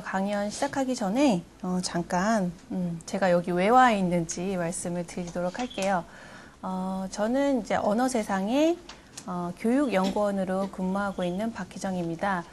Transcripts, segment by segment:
먼저 강연 시작하기 전에 잠깐 제가 여기 왜 와 있는지 말씀을 드리도록 할게요. 저는 이제 언어세상의 교육연구원으로 근무하고 있는 박희정입니다.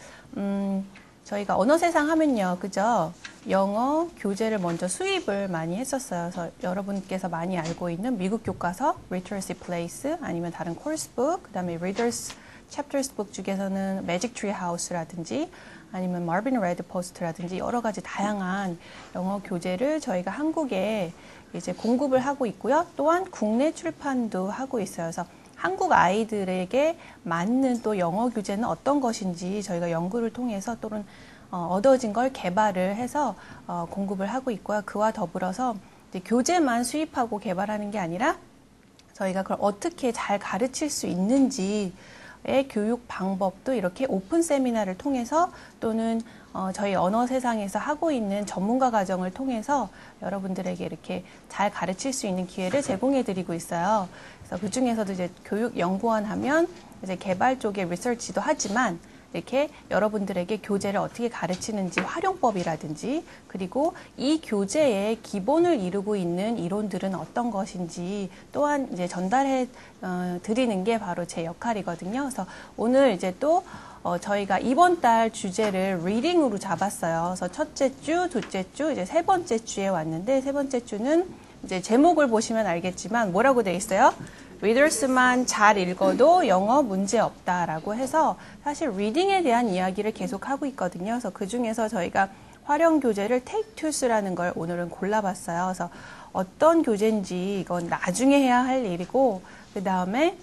저희가 언어세상 하면요, 그죠? 영어 교재를 먼저 수입을 많이 했었어요. 그래서 여러분께서 많이 알고 있는 미국 교과서, Literacy Place, 아니면 다른 코र्스북, 그 다음에 Readers Chapters Book 중에서는 Magic Tree House라든지 아니면 Marvin Red Post라든지 여러 가지 다양한 영어 교재를 저희가 한국에 이제 공급을 하고 있고요. 또한 국내 출판도 하고 있어요. 그래서 한국 아이들에게 맞는 또 영어 교재는 어떤 것인지 저희가 연구를 통해서 또는 얻어진 걸 개발을 해서 공급을 하고 있고요. 그와 더불어서 이제 교재만 수입하고 개발하는 게 아니라 저희가 그걸 어떻게 잘 가르칠 수 있는지 의 교육 방법도 이렇게 오픈 세미나를 통해서 또는 저희 언어 세상에서 하고 있는 전문가 과정을 통해서 여러분들에게 이렇게 잘 가르칠 수 있는 기회를 제공해 드리고 있어요. 그래서 그 중에서도 이제 교육연구원 하면 이제 개발 쪽의 리서치도 하지만 이렇게 여러분들에게 교재를 어떻게 가르치는지 활용법이라든지 그리고 이 교재의 기본을 이루고 있는 이론들은 어떤 것인지 또한 이제 전달해 드리는 게 바로 제 역할이거든요. 그래서 오늘 이제 또 저희가 이번 달 주제를 리딩으로 잡았어요. 그래서 첫째 주, 둘째 주, 이제 세 번째 주에 왔는데 세 번째 주는 이제 제목을 보시면 알겠지만 뭐라고 돼 있어요? 리더스만 잘 읽어도 영어 문제 없다라고 해서 사실 리딩에 대한 이야기를 계속 하고 있거든요. 그래서 그 중에서 저희가 활용 교재를 Take Twos라는 걸 오늘은 골라봤어요. 그래서 어떤 교재인지 이건 나중에 해야 할 일이고 그 다음에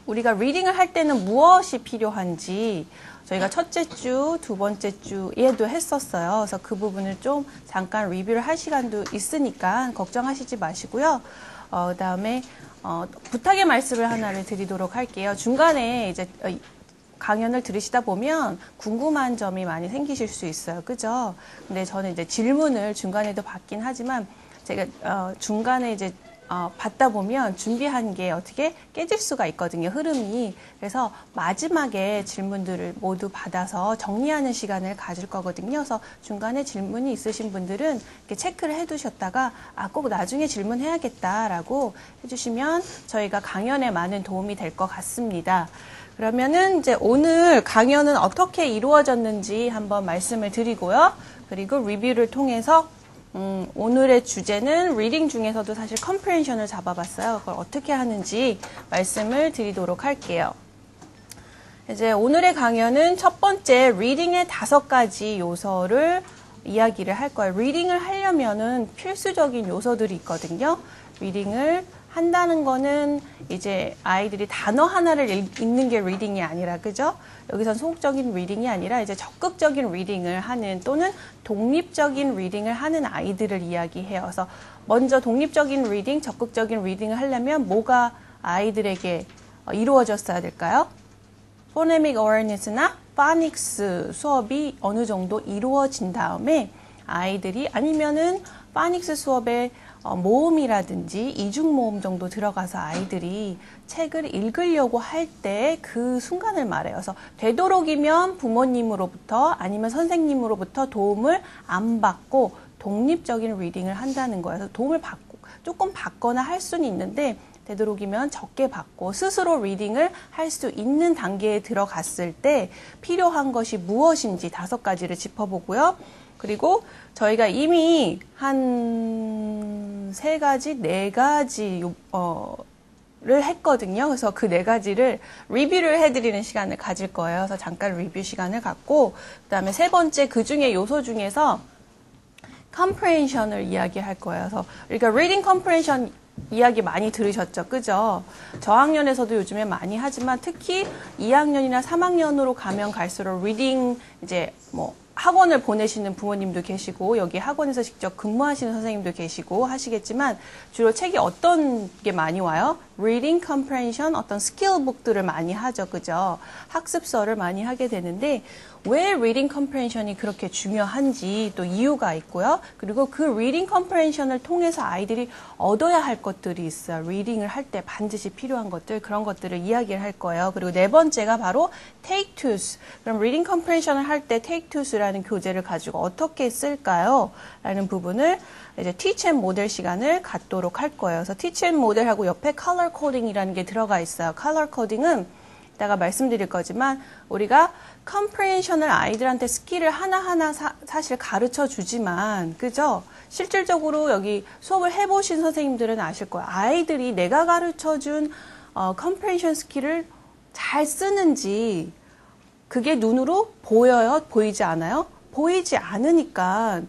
우리가 리딩을 할 때는 무엇이 필요한지 저희가 첫째 주, 두 번째 주에도 했었어요. 그래서 그 부분을 좀 잠깐 리뷰를 할 시간도 있으니까 걱정하시지 마시고요. 그 다음에 부탁의 말씀을 하나를 드리도록 할게요. 중간에 이제 강연을 들으시다 보면 궁금한 점이 많이 생기실 수 있어요. 그죠? 근데 저는 이제 질문을 중간에도 받긴 하지만 제가 중간에 이제 받다 보면 준비한 게 어떻게 깨질 수가 있거든요. 흐름이. 그래서 마지막에 질문들을 모두 받아서 정리하는 시간을 가질 거거든요. 그래서 중간에 질문이 있으신 분들은 이렇게 체크를 해두셨다가 꼭 나중에 질문해야겠다라고 해주시면 저희가 강연에 많은 도움이 될 것 같습니다. 그러면은 이제 오늘 강연은 어떻게 이루어졌는지 한번 말씀을 드리고요. 그리고 리뷰를 통해서 오늘의 주제는 리딩 중에서도 사실 컴프레hension을 잡아봤어요. 그걸 어떻게 하는지 말씀을 드리도록 할게요. 이제 오늘의 강연은 첫 번째 리딩의 5가지 요소를 이야기를 할 거예요. 리딩을 하려면은 필수적인 요소들이 있거든요. 리딩을 한다는 거는 이제 아이들이 단어 하나를 읽는 게 리딩이 아니라, 그죠? 여기선 소극적인 리딩이 아니라 이제 적극적인 리딩을 하는 또는 독립적인 리딩을 하는 아이들을 이야기해요. 그래서 먼저 독립적인 리딩, 적극적인 리딩을 하려면 뭐가 아이들에게 이루어졌어야 될까요? Phonemic Awareness나 Phonics 수업이 어느 정도 이루어진 다음에 아이들이 아니면은 Phonics 수업에 모음이라든지 이중모음 정도 들어가서 아이들이 책을 읽으려고 할 때 그 순간을 말해요. 그래서 되도록이면 부모님으로부터 아니면 선생님으로부터 도움을 안 받고 독립적인 리딩을 한다는 거예요. 그래서 도움을 받고 조금 받거나 할 수는 있는데 되도록이면 적게 받고 스스로 리딩을 할 수 있는 단계에 들어갔을 때 필요한 것이 무엇인지 5가지를 짚어보고요. 그리고 저희가 이미 한 3가지, 4가지를 했거든요. 그래서 그 4가지를 리뷰를 해드리는 시간을 가질 거예요. 그래서 잠깐 리뷰 시간을 갖고 그 다음에 세 번째 그 중에 요소 중에서 comprehension을 이야기할 거예요. 그래서 우리가 reading comprehension 이야기 많이 들으셨죠? 그죠? 저학년에서도 요즘에 많이 하지만 특히 2학년이나 3학년으로 가면 갈수록 리딩 이제 뭐 학원을 보내시는 부모님도 계시고 여기 학원에서 직접 근무하시는 선생님도 계시고 하시겠지만 주로 책이 어떤 게 많이 와요? reading comprehension 어떤 스킬북들을 많이 하죠. 그죠? 학습서를 많이 하게 되는데 왜 reading comprehension이 그렇게 중요한지 또 이유가 있고요. 그리고 그 reading comprehension을 통해서 아이들이 얻어야 할 것들이 있어요. reading을 할 때 반드시 필요한 것들, 그런 것들을 이야기를 할 거예요. 그리고 네 번째가 바로 take twos. 그럼 reading comprehension을 할 때 take twos라는 교재를 가지고 어떻게 쓸까요? 라는 부분을 이제 teach and model 시간을 갖도록 할 거예요. 그래서 teach and model하고 옆에 color coding이라는 게 들어가 있어요. color coding은 이따가 말씀드릴 거지만 우리가 comprehension을 아이들한테 스킬을 하나하나 사실 가르쳐 주지만 그죠? 실질적으로 여기 수업을 해보신 선생님들은 아실 거예요. 아이들이 내가 가르쳐 준 comprehension 스킬을 잘 쓰는지 그게 눈으로 보여요? 보이지 않아요? 보이지 않으니까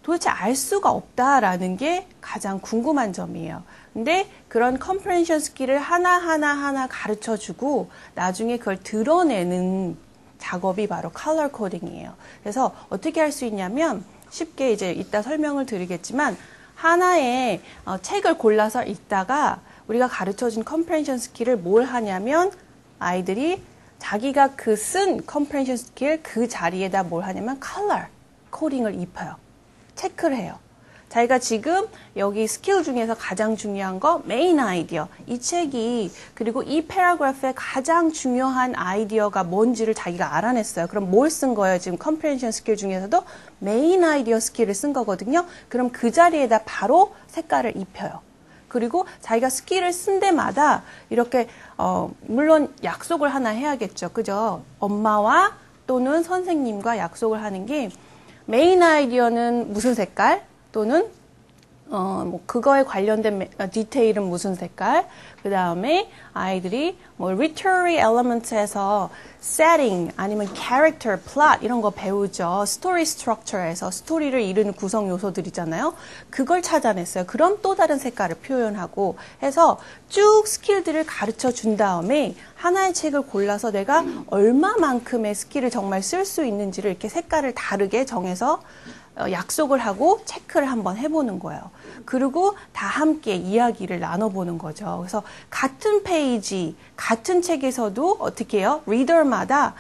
도대체 알 수가 없다라는 게 가장 궁금한 점이에요. 근데 그런 comprehension 스킬을 하나 가르쳐 주고 나중에 그걸 드러내는 작업이 바로 color coding이에요. 그래서 어떻게 할 수 있냐면 쉽게 이제 이따 설명을 드리겠지만 하나의 책을 골라서 읽다가 우리가 가르쳐 준 comprehension 스킬을 뭘 하냐면 아이들이 자기가 그 쓴 comprehension 스킬 그 자리에다 뭘 하냐면 color coding을 입혀요. 체크를 해요. 자기가 지금 여기 스킬 중에서 가장 중요한 거 메인 아이디어. 이 책이 그리고 이 패러그래프의 가장 중요한 아이디어가 뭔지를 자기가 알아냈어요. 그럼 뭘 쓴 거예요? 지금 컴프레hen션 스킬 중에서도 메인 아이디어 스킬을 쓴 거거든요. 그럼 그 자리에다 바로 색깔을 입혀요. 그리고 자기가 스킬을 쓴 데마다 이렇게 물론 약속을 하나 해야겠죠. 그죠? 엄마와 또는 선생님과 약속을 하는 게 메인 아이디어는 무슨 색깔? 또는 뭐 그거에 관련된 디테일은 무슨 색깔? 그 다음에 아이들이 뭐 literary elements에서 setting 아니면 character, plot 이런 거 배우죠. story structure에서 스토리를 이루는 구성 요소들이잖아요. 그걸 찾아냈어요. 그럼 또 다른 색깔을 표현하고 해서 쭉 스킬들을 가르쳐 준 다음에 하나의 책을 골라서 내가 얼마만큼의 스킬을 정말 쓸 수 있는지를 이렇게 색깔을 다르게 정해서 약속을 하고 체크를 한번 해보는 거예요. 그리고 다 함께 이야기를 나눠보는 거죠. 그래서 같은 페이지, 같은 책에서도 어떻게 해요? 리더마다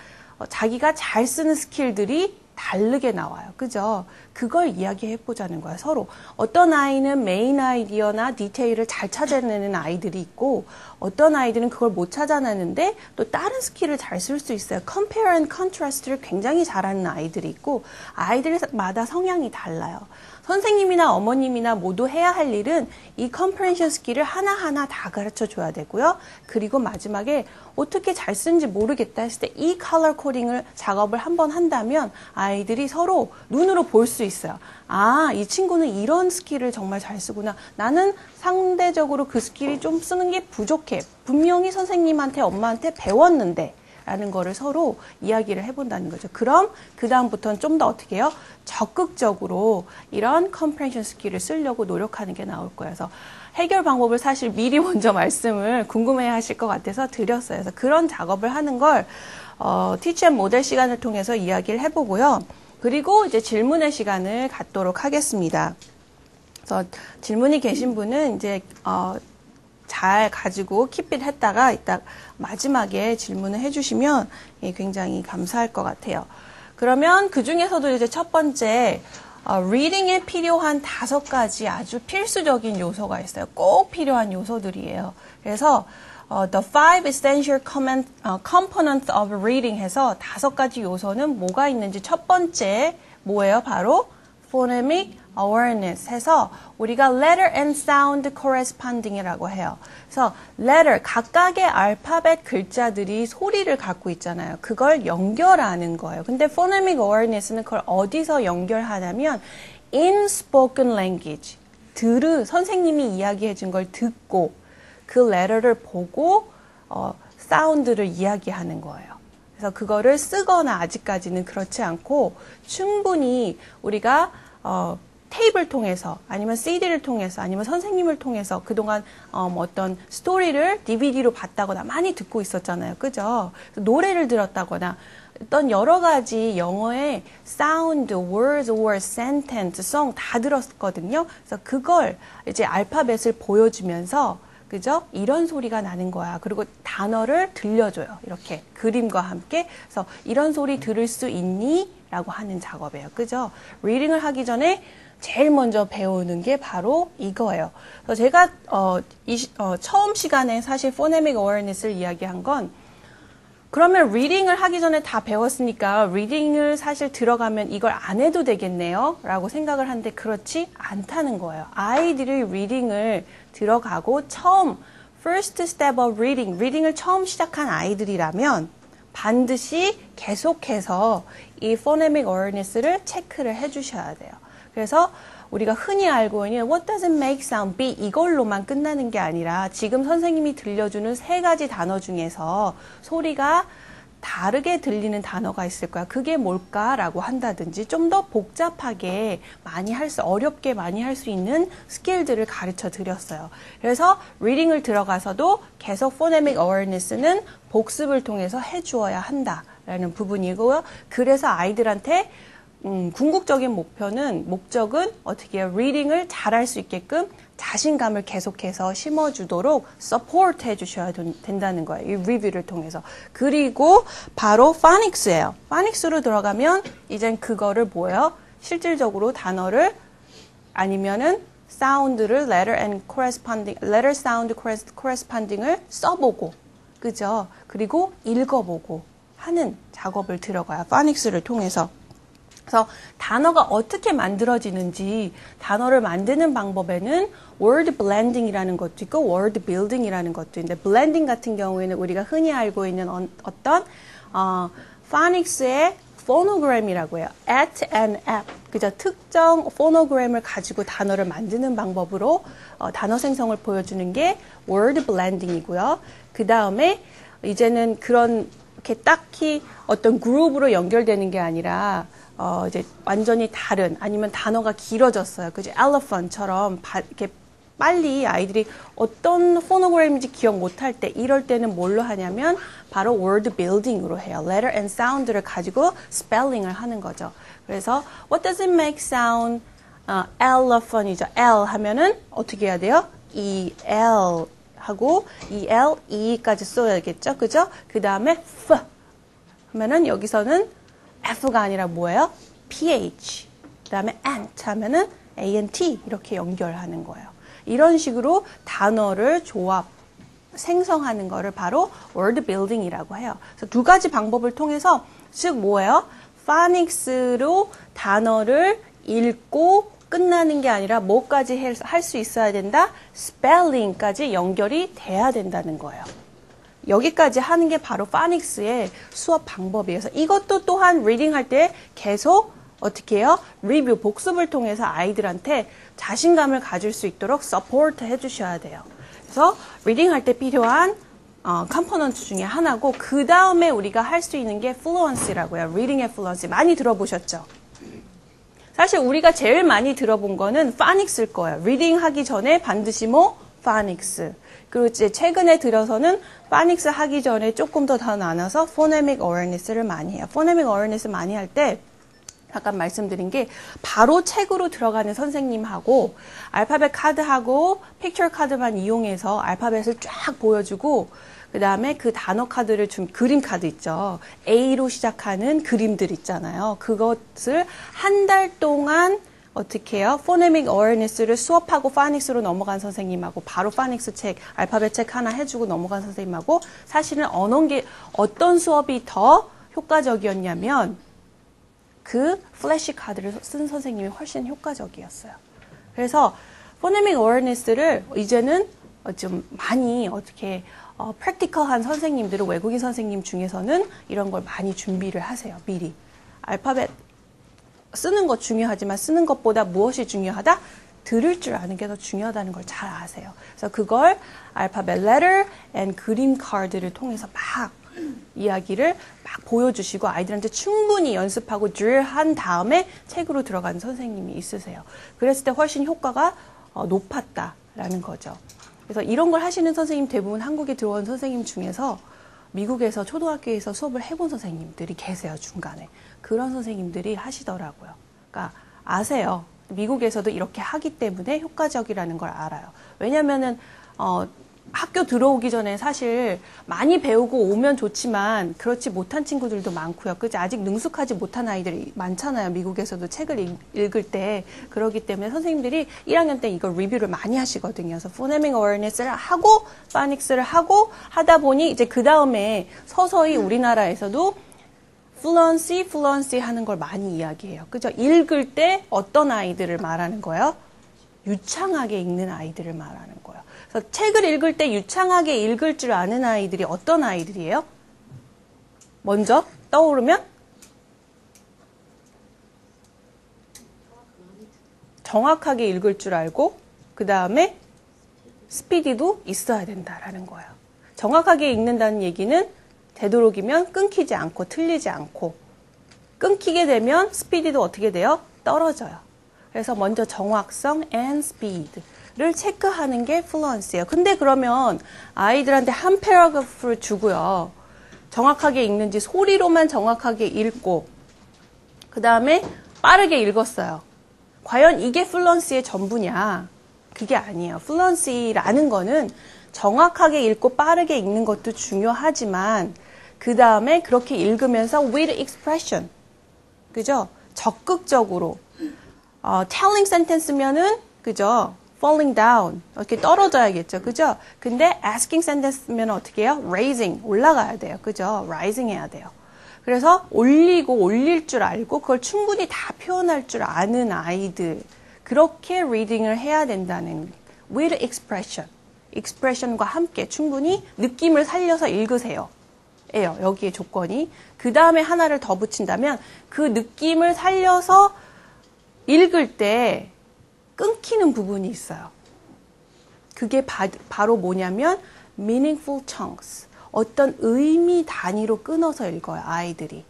자기가 잘 쓰는 스킬들이 다르게 나와요. 그죠? 그걸 이야기해보자는 거야, 서로. 어떤 아이는 메인 아이디어나 디테일을 잘 찾아내는 아이들이 있고, 어떤 아이들은 그걸 못 찾아내는데 또 다른 스킬을 잘 쓸 수 있어요. compare and contrast를 굉장히 잘하는 아이들이 있고, 아이들마다 성향이 달라요. 선생님이나 어머님이나 모두 해야 할 일은 이 comprehension 스킬을 하나하나 다 가르쳐 줘야 되고요. 그리고 마지막에 어떻게 잘 쓰는지 모르겠다 했을 때 이 컬러 코딩을 작업을 한번 한다면 아이들이 서로 눈으로 볼 수 있어요. 아, 이 친구는 이런 스킬을 정말 잘 쓰구나. 나는 상대적으로 그 스킬이 좀 쓰는 게 부족해. 분명히 선생님한테, 엄마한테 배웠는데 라는 거를 서로 이야기를 해본다는 거죠. 그럼 그 다음부터는 좀 더 어떻게 해요? 적극적으로 이런 comprehension 스킬을 쓰려고 노력하는 게 나올 거예요. 그래서 해결 방법을 사실 미리 먼저 말씀을 궁금해 하실 것 같아서 드렸어요. 그래서 그런 작업을 하는 걸 teach and model 시간을 통해서 이야기를 해보고요. 그리고 이제 질문의 시간을 갖도록 하겠습니다. 그래서 질문이 계신 분은 이제 잘 가지고 킵잇 했다가 이따 마지막에 질문을 해주시면 굉장히 감사할 것 같아요. 그러면 그 중에서도 이제 첫 번째 리딩에 필요한 5가지 아주 필수적인 요소가 있어요. 꼭 필요한 요소들이에요. 그래서 the 5 essential components of reading 해서 5가지 요소는 뭐가 있는지 첫 번째 뭐예요? 바로 phonemic awareness 해서 우리가 letter and sound corresponding이라고 해요. 그래서 letter, 각각의 알파벳 글자들이 소리를 갖고 있잖아요. 그걸 연결하는 거예요. 근데 phonemic awareness는 그걸 어디서 연결하냐면 in spoken language. 선생님이 이야기해 준 걸 듣고 그 letter를 보고 사운드를 이야기하는 거예요. 그래서 그거를 쓰거나 아직까지는 그렇지 않고 충분히 우리가 테이프를 통해서 아니면 CD를 통해서 아니면 선생님을 통해서 그동안 어떤 스토리를 DVD로 봤다거나 많이 듣고 있었잖아요. 그죠? 노래를 들었다거나 어떤 여러 가지 영어의 사운드, words or sentence, song 다 들었거든요. 그래서 그걸 이제 알파벳을 보여주면서 그죠? 이런 소리가 나는 거야. 그리고 단어를 들려줘요. 이렇게 그림과 함께. 그래서 이런 소리 들을 수 있니? 라고 하는 작업이에요. 그죠? 리딩을 하기 전에 제일 먼저 배우는 게 바로 이거예요. 그래서 제가 처음 시간에 사실 phonemic awareness를 이야기한 건 그러면 리딩을 하기 전에 다 배웠으니까 리딩을 사실 들어가면 이걸 안 해도 되겠네요 라고 생각을 하는데 그렇지 않다는 거예요. 아이들이 리딩을 들어가고 처음 first step of reading, 리딩을 처음 시작한 아이들이라면 반드시 계속해서 이 phonemic awareness를 체크를 해주셔야 돼요. 그래서 우리가 흔히 알고 있는 What doesn't make sound B 이걸로만 끝나는 게 아니라 지금 선생님이 들려주는 세 가지 단어 중에서 소리가 다르게 들리는 단어가 있을 거야. 그게 뭘까라고 한다든지 좀 더 복잡하게 어렵게 많이 할 수 있는 스킬들을 가르쳐 드렸어요. 그래서 리딩을 들어가서도 계속 phonemic awareness는 복습을 통해서 해주어야 한다라는 부분이고요. 그래서 아이들한테 궁극적인 목적은 어떻게 해요? 리딩을 잘할 수 있게끔 자신감을 계속해서 심어주도록 서포트 해주셔야 된다는 거예요. 이 리뷰를 통해서. 그리고 바로 파닉스예요. 파닉스로 들어가면 이젠 그거를 뭐예요? 실질적으로 단어를 아니면은 사운드를 letter sound corresponding을 써보고 그죠? 그리고 읽어보고 하는 작업을 들어가요. 파닉스를 통해서. 그래서 단어가 어떻게 만들어지는지 단어를 만드는 방법에는 word blending이라는 것도 있고 word building이라는 것도 있는데 blending 같은 경우에는 우리가 흔히 알고 있는 어떤 파닉스의 phonogram이라고 해요. at and app. 그죠? 특정 phonogram을 가지고 단어를 만드는 방법으로 단어 생성을 보여주는 게 word blending이고요. 그 다음에 이제는 이렇게 딱히 어떤 그룹으로 연결되는 게 아니라 이제 완전히 다른 아니면 단어가 길어졌어요. 그죠? elephant처럼 이렇게 빨리 아이들이 어떤 포노그램인지 기억 못할 때 이럴 때는 뭘로 하냐면 바로 word building으로 해요. letter and sound를 가지고 spelling을 하는 거죠. 그래서 what does it make sound? elephant이죠. L 하면은 어떻게 해야 돼요? E-L 하고 E-L, E까지 써야겠죠. 그죠? 그 다음에 F 하면은 여기서는 F가 아니라 뭐예요? PH. 그 다음에 ant 하면은 ANT 이렇게 연결하는 거예요. 이런 식으로 단어를 생성하는 거를 바로 word building이라고 해요. 그래서 두 가지 방법을 통해서 즉 뭐예요? 파닉스로 단어를 읽고 끝나는 게 아니라 뭐까지 할 수 있어야 된다? 스펠링까지 연결이 돼야 된다는 거예요. 여기까지 하는 게 바로 파닉스의 수업 방법이에요. 그래서 이것도 또한 리딩 할 때 계속 어떻게 해요? 리뷰, 복습을 통해서 아이들한테 자신감을 가질 수 있도록 서포트 해주셔야 돼요. 그래서 리딩 할 때 필요한 컴포넌트 중에 하나고 그 다음에 우리가 할 수 있는 게 플루언시라고 해요. 리딩의 플루언시 많이 들어보셨죠? 사실 우리가 제일 많이 들어본 거는 파닉스일 거예요. 리딩 하기 전에 반드시 파닉스. 그리고 이제 최근에 들어서는 파닉스 하기 전에 조금 더 나눠서 phonemic awareness를 많이 해요. phonemic awareness 많이 할 때 잠깐 말씀드린 게 바로 책으로 들어가는 선생님하고 알파벳 카드하고 픽처 카드만 이용해서 알파벳을 쫙 보여주고 그 다음에 그 단어 카드를 그림 카드 있죠. A로 시작하는 그림들 있잖아요. 그것을 한 달 동안 어떻게 해요? phonemic awareness를 수업하고 파닉스로 넘어간 선생님하고 바로 파닉스 책, 알파벳 책 하나 해주고 넘어간 선생님하고 사실은 어떤 수업이 더 효과적이었냐면 그 플래시 카드를 쓴 선생님이 훨씬 효과적이었어요. 그래서 phonemic awareness를 이제는 좀 많이 어떻게 practical한 선생님들은 외국인 선생님 중에서는 이런 걸 많이 준비를 하세요. 미리. 알파벳 쓰는 것 중요하지만 쓰는 것보다 무엇이 중요하다? 들을 줄 아는 게 더 중요하다는 걸 잘 아세요. 그래서 그걸 알파벳 letter and 그림 카드를 통해서 막 이야기를 막 보여주시고 아이들한테 충분히 연습하고 drill한 다음에 책으로 들어가는 선생님이 있으세요. 그랬을 때 훨씬 효과가 높았다라는 거죠. 그래서 이런 걸 하시는 선생님 대부분 한국에 들어온 선생님 중에서 미국에서 초등학교에서 수업을 해본 선생님들이 계세요. 중간에. 그런 선생님들이 하시더라고요. 그러니까 아세요. 미국에서도 이렇게 하기 때문에 효과적이라는 걸 알아요. 왜냐면은 학교 들어오기 전에 사실 많이 배우고 오면 좋지만 그렇지 못한 친구들도 많고요. 그죠? 아직 능숙하지 못한 아이들이 많잖아요. 미국에서도 책을 읽을 때. 그렇기 때문에 선생님들이 1학년 때 이걸 리뷰를 많이 하시거든요. 그래서 phonemic awareness를 하고 파닉스를 하고 하다 보니 이제 그 다음에 서서히 우리나라에서도 fluency 하는 걸 많이 이야기해요. 그죠? 읽을 때 어떤 아이들을 말하는 거예요? 유창하게 읽는 아이들을 말하는 거예요. 그래서 책을 읽을 때 유창하게 읽을 줄 아는 아이들이 어떤 아이들이에요? 먼저 떠오르면 정확하게 읽을 줄 알고 그 다음에 스피디도 있어야 된다라는 거예요. 정확하게 읽는다는 얘기는 되도록이면 끊기지 않고 틀리지 않고 끊기게 되면 스피디도 어떻게 돼요? 떨어져요. 그래서 먼저 정확성 and speed를 체크하는 게 fluency예요. 근데 그러면 아이들한테 한 패러그래프를 주고요. 정확하게 읽는지 소리로만 정확하게 읽고 그 다음에 빠르게 읽었어요. 과연 이게 fluency의 전부냐? 그게 아니에요. fluency라는 거는 정확하게 읽고 빠르게 읽는 것도 중요하지만 그 다음에 그렇게 읽으면서 with expression, 그죠? 적극적으로 telling sentence면은 그죠? falling down 이렇게 떨어져야겠죠, 그죠? 근데 asking sentence면 어떻게 해요? raising 올라가야 돼요, 그죠? rising 해야 돼요. 그래서 올리고 올릴 줄 알고 그걸 충분히 다 표현할 줄 아는 아이들 그렇게 reading을 해야 된다는 with expression, expression과 함께 충분히 느낌을 살려서 읽으세요. 예요. 여기에 조건이. 그 다음에 하나를 더 붙인다면 그 느낌을 살려서 읽을 때 끊기는 부분이 있어요. 그게 바로 뭐냐면 meaningful chunks. 어떤 의미 단위로 끊어서 읽어요, 아이들이.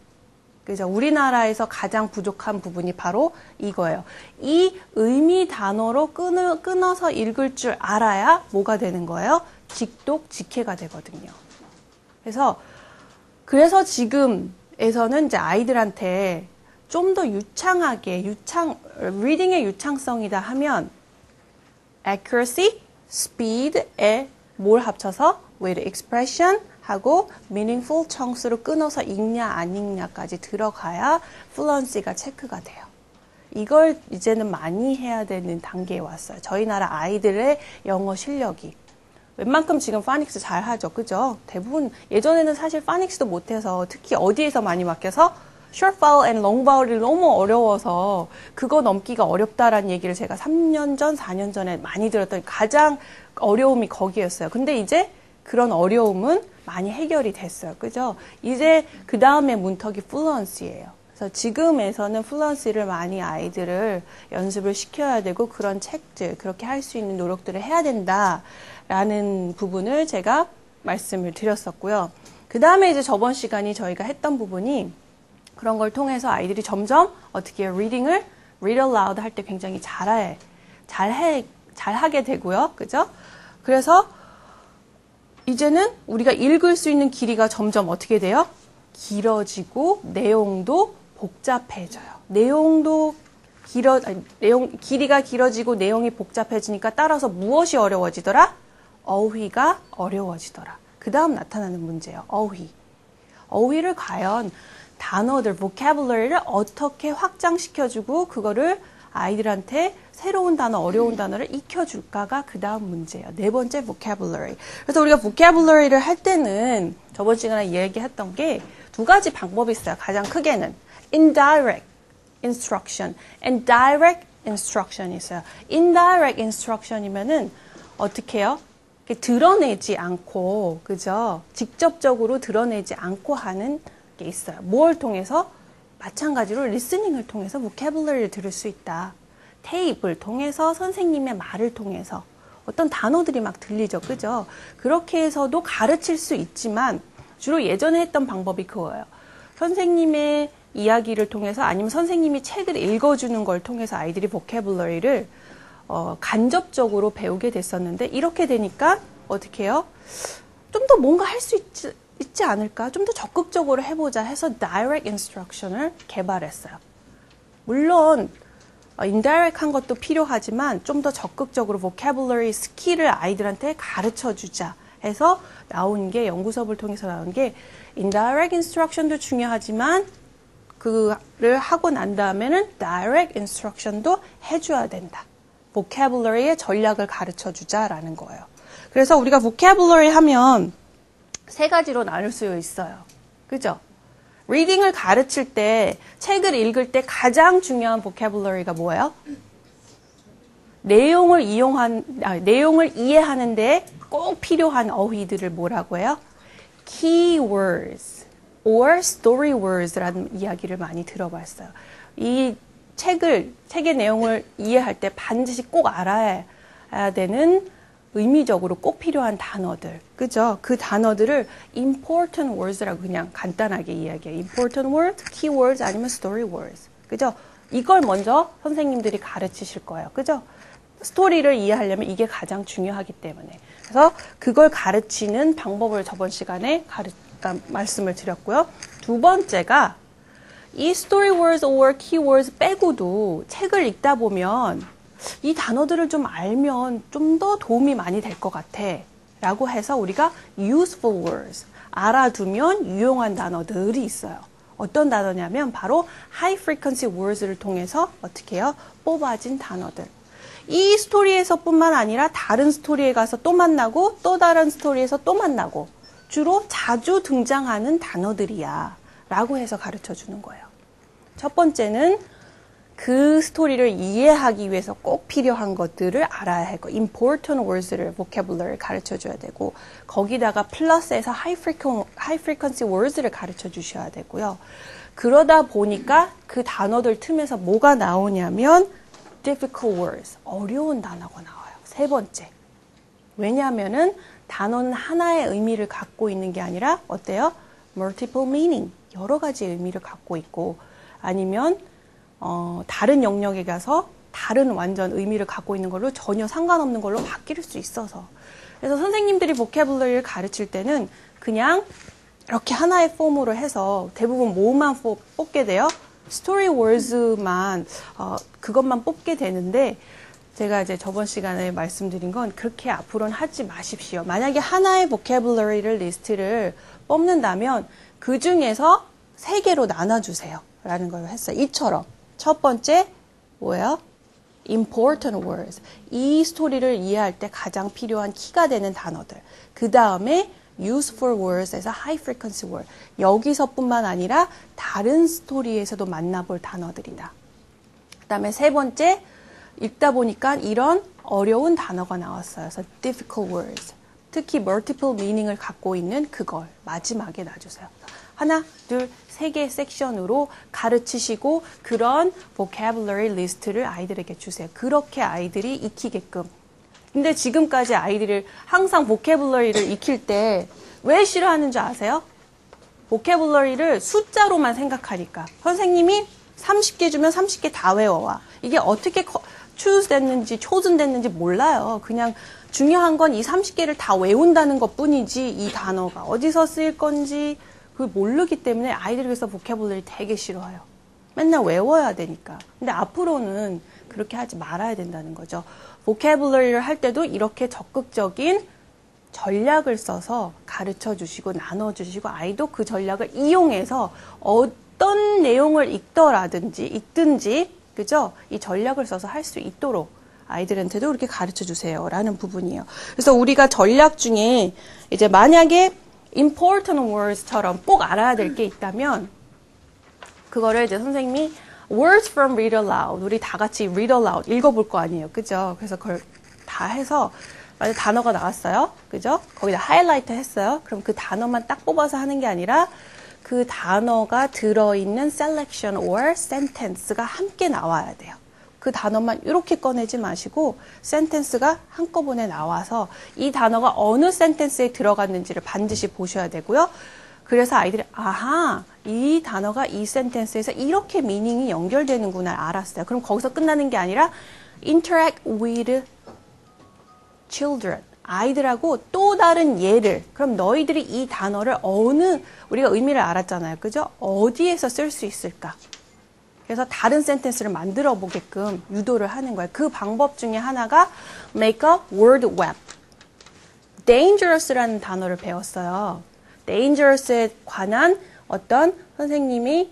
그죠? 우리나라에서 가장 부족한 부분이 바로 이거예요. 이 의미 단어로 끊어서 읽을 줄 알아야 뭐가 되는 거예요? 직독, 직해가 되거든요. 그래서 지금에서는 이제 아이들한테 좀 더 유창하게, 리딩의 유창성이다 하면 accuracy, speed에 뭘 합쳐서 with expression 하고 meaningful chunks로 끊어서 읽냐 안 읽냐까지 들어가야 fluency가 체크가 돼요. 이걸 이제는 많이 해야 되는 단계에 왔어요. 저희 나라 아이들의 영어 실력이. 웬만큼 지금 파닉스 잘 하죠. 그죠? 대부분 예전에는 사실 파닉스도 못해서 특히 어디에서 많이 맡겨서 short vowel and long vowel이 너무 어려워서 그거 넘기가 어렵다라는 얘기를 제가 3년 전, 4년 전에 많이 들었더니 가장 어려움이 거기였어요. 근데 이제 그런 어려움은 많이 해결이 됐어요. 그죠? 이제 그 다음에 문턱이 fluency예요. 그래서 지금에서는 fluency를 많이 아이들을 연습을 시켜야 되고 그런 책들, 그렇게 할 수 있는 노력들을 해야 된다라는 부분을 제가 말씀을 드렸었고요. 그 다음에 이제 저번 시간이 저희가 했던 부분이 그런 걸 통해서 아이들이 점점 어떻게 reading을 read aloud 할 때 굉장히 잘하게 되고요. 그죠? 그래서 이제는 우리가 읽을 수 있는 길이가 점점 어떻게 돼요? 길어지고 내용도 복잡해져요. 길이가 길어지고 내용이 복잡해지니까 따라서 무엇이 어려워지더라? 어휘가 어려워지더라. 그 다음 나타나는 문제예요. 어휘를 과연 단어들, vocabulary를 어떻게 확장시켜주고 그거를 아이들한테 새로운 단어, 어려운 단어를 익혀줄까가 그 다음 문제예요. 네 번째 vocabulary. 그래서 우리가 vocabulary를 할 때는 저번 시간에 얘기했던 게 두 가지 방법이 있어요. 가장 크게는 indirect instruction and direct instruction이 있어요. indirect instruction이면은 어떻게 해요? 드러내지 않고, 그죠? 직접적으로 드러내지 않고 하는 게 있어요. 뭘 통해서? 마찬가지로 리스닝을 통해서 vocabulary를 들을 수 있다. 테이프를 통해서 선생님의 말을 통해서 어떤 단어들이 막 들리죠. 그죠? 그렇게 해서도 가르칠 수 있지만 주로 예전에 했던 방법이 그거예요. 선생님의 이야기를 통해서 아니면 선생님이 책을 읽어주는 걸 통해서 아이들이 vocabulary를 간접적으로 배우게 됐었는데 이렇게 되니까 어떻게 해요? 좀 더 뭔가 할 수 있지 않을까? 좀 더 적극적으로 해보자 해서 direct instruction을 개발했어요. 물론 indirect한 것도 필요하지만 좀 더 적극적으로 vocabulary 스킬을 아이들한테 가르쳐주자 해서 나온 게 연구 수업을 통해서 나온 게 indirect instruction도 중요하지만 그를 하고 난 다음에는 direct instruction도 해줘야 된다. vocabulary의 전략을 가르쳐주자라는 거예요. 그래서 우리가 vocabulary 하면 세 가지로 나눌 수 있어요. 그죠? 리딩을 가르칠 때, 책을 읽을 때 가장 중요한 vocabulary가 뭐예요? 내용을 이해하는데 꼭 필요한 어휘들을 뭐라고 해요? keywords or story words라는 이야기를 많이 들어봤어요. 이 책의 내용을 이해할 때 반드시 꼭 알아야 되는 의미적으로 꼭 필요한 단어들, 그죠? 그 단어들을 important words라고 그냥 간단하게 이야기해요. important words, keywords 아니면 story words, 그죠? 이걸 먼저 선생님들이 가르치실 거예요, 그죠? 스토리를 이해하려면 이게 가장 중요하기 때문에. 그래서 그걸 가르치는 방법을 저번 시간에 말씀을 드렸고요. 두 번째가 이 story words or keywords 빼고도 책을 읽다 보면 이 단어들을 좀 알면 좀 더 도움이 많이 될 것 같아 라고 해서 우리가 useful words, 알아두면 유용한 단어들이 있어요. 어떤 단어냐면 바로 high frequency words를 통해서 어떻게 해요? 뽑아진 단어들. 이 스토리에서 뿐만 아니라 다른 스토리에 가서 또 만나고 또 다른 스토리에서 또 만나고 주로 자주 등장하는 단어들이야 라고 해서 가르쳐 주는 거예요. 첫 번째는 그 스토리를 이해하기 위해서 꼭 필요한 것들을 알아야 할 거. important words를 vocabulary를 가르쳐 줘야 되고 거기다가 플러스해서 high frequency words를 가르쳐 주셔야 되고요. 그러다 보니까 그 단어들 틈에서 뭐가 나오냐면 difficult words, 어려운 단어가 나와요. 세 번째. 왜냐하면은 단어는 하나의 의미를 갖고 있는 게 아니라 어때요? multiple meaning, 여러 가지 의미를 갖고 있고 아니면 다른 영역에 가서 다른 완전 의미를 갖고 있는 걸로 전혀 상관없는 걸로 바뀔 수 있어서. 그래서 선생님들이 vocabulary를 가르칠 때는 그냥 이렇게 하나의 폼으로 해서 대부분 뭐만 뽑게 돼요? story words만, 그것만 뽑게 되는데 제가 이제 저번 시간에 말씀드린 건 그렇게 앞으로는 하지 마십시오. 만약에 하나의 vocabulary를 리스트를 뽑는다면 그 중에서 3개로 나눠주세요. 라는 걸 했어요. 이처럼. 첫 번째, 뭐예요? important words. 이 스토리를 이해할 때 가장 필요한 키가 되는 단어들. 그 다음에 useful words에서 high frequency word. 여기서뿐만 아니라 다른 스토리에서도 만나볼 단어들이다. 그 다음에 세 번째, 읽다 보니까 이런 어려운 단어가 나왔어요. 그래서 difficult words. 특히 multiple meaning을 갖고 있는 그걸 마지막에 놔주세요. 하나, 둘, 3개 섹션으로 가르치시고 그런 vocabulary 리스트를 아이들에게 주세요. 그렇게 아이들이 익히게끔. 근데 지금까지 아이들을 항상 vocabulary를 익힐 때 왜 싫어하는 줄 아세요? vocabulary를 숫자로만 생각하니까. 선생님이 30개 주면 30개 다 외워와. 이게 어떻게 chosen 됐는지 몰라요. 그냥 중요한 건 이 30개를 다 외운다는 것 뿐이지 이 단어가 어디서 쓰일 건지 그걸 모르기 때문에 아이들이 그래서 vocabulary 되게 싫어해요. 맨날 외워야 되니까. 근데 앞으로는 그렇게 하지 말아야 된다는 거죠. vocabulary를 할 때도 이렇게 적극적인 전략을 써서 가르쳐 주시고 나눠 주시고 아이도 그 전략을 이용해서 어떤 내용을 읽든지 그죠? 이 전략을 써서 할 수 있도록 아이들한테도 그렇게 가르쳐 주세요. 라는 부분이에요. 그래서 우리가 전략 중에 이제 만약에 important words처럼 꼭 알아야 될 게 있다면 그거를 이제 선생님이 words from read aloud 우리 다 같이 read aloud 읽어볼 거 아니에요. 그죠? 그래서 그걸 다 해서 만약 단어가 나왔어요. 그죠? 거기다 하이라이트 했어요. 그럼 그 단어만 딱 뽑아서 하는 게 아니라 그 단어가 들어있는 selection or sentence가 함께 나와야 돼요. 그 단어만 이렇게 꺼내지 마시고 sentence가 한꺼번에 나와서 이 단어가 어느 sentence에 들어갔는지를 반드시 보셔야 되고요. 그래서 아이들이 아하 이 단어가 이 sentence에서 이렇게 미닝이 연결되는구나 알았어요. 그럼 거기서 끝나는 게 아니라 interact with children. 아이들하고 또 다른 예를 그럼 너희들이 이 단어를 우리가 의미를 알았잖아요. 그죠? 어디에서 쓸 수 있을까? 그래서 다른 센텐스를 만들어 보게끔 유도를 하는 거예요. 그 방법 중에 하나가 make a word web. dangerous라는 단어를 배웠어요. dangerous에 관한 어떤 선생님이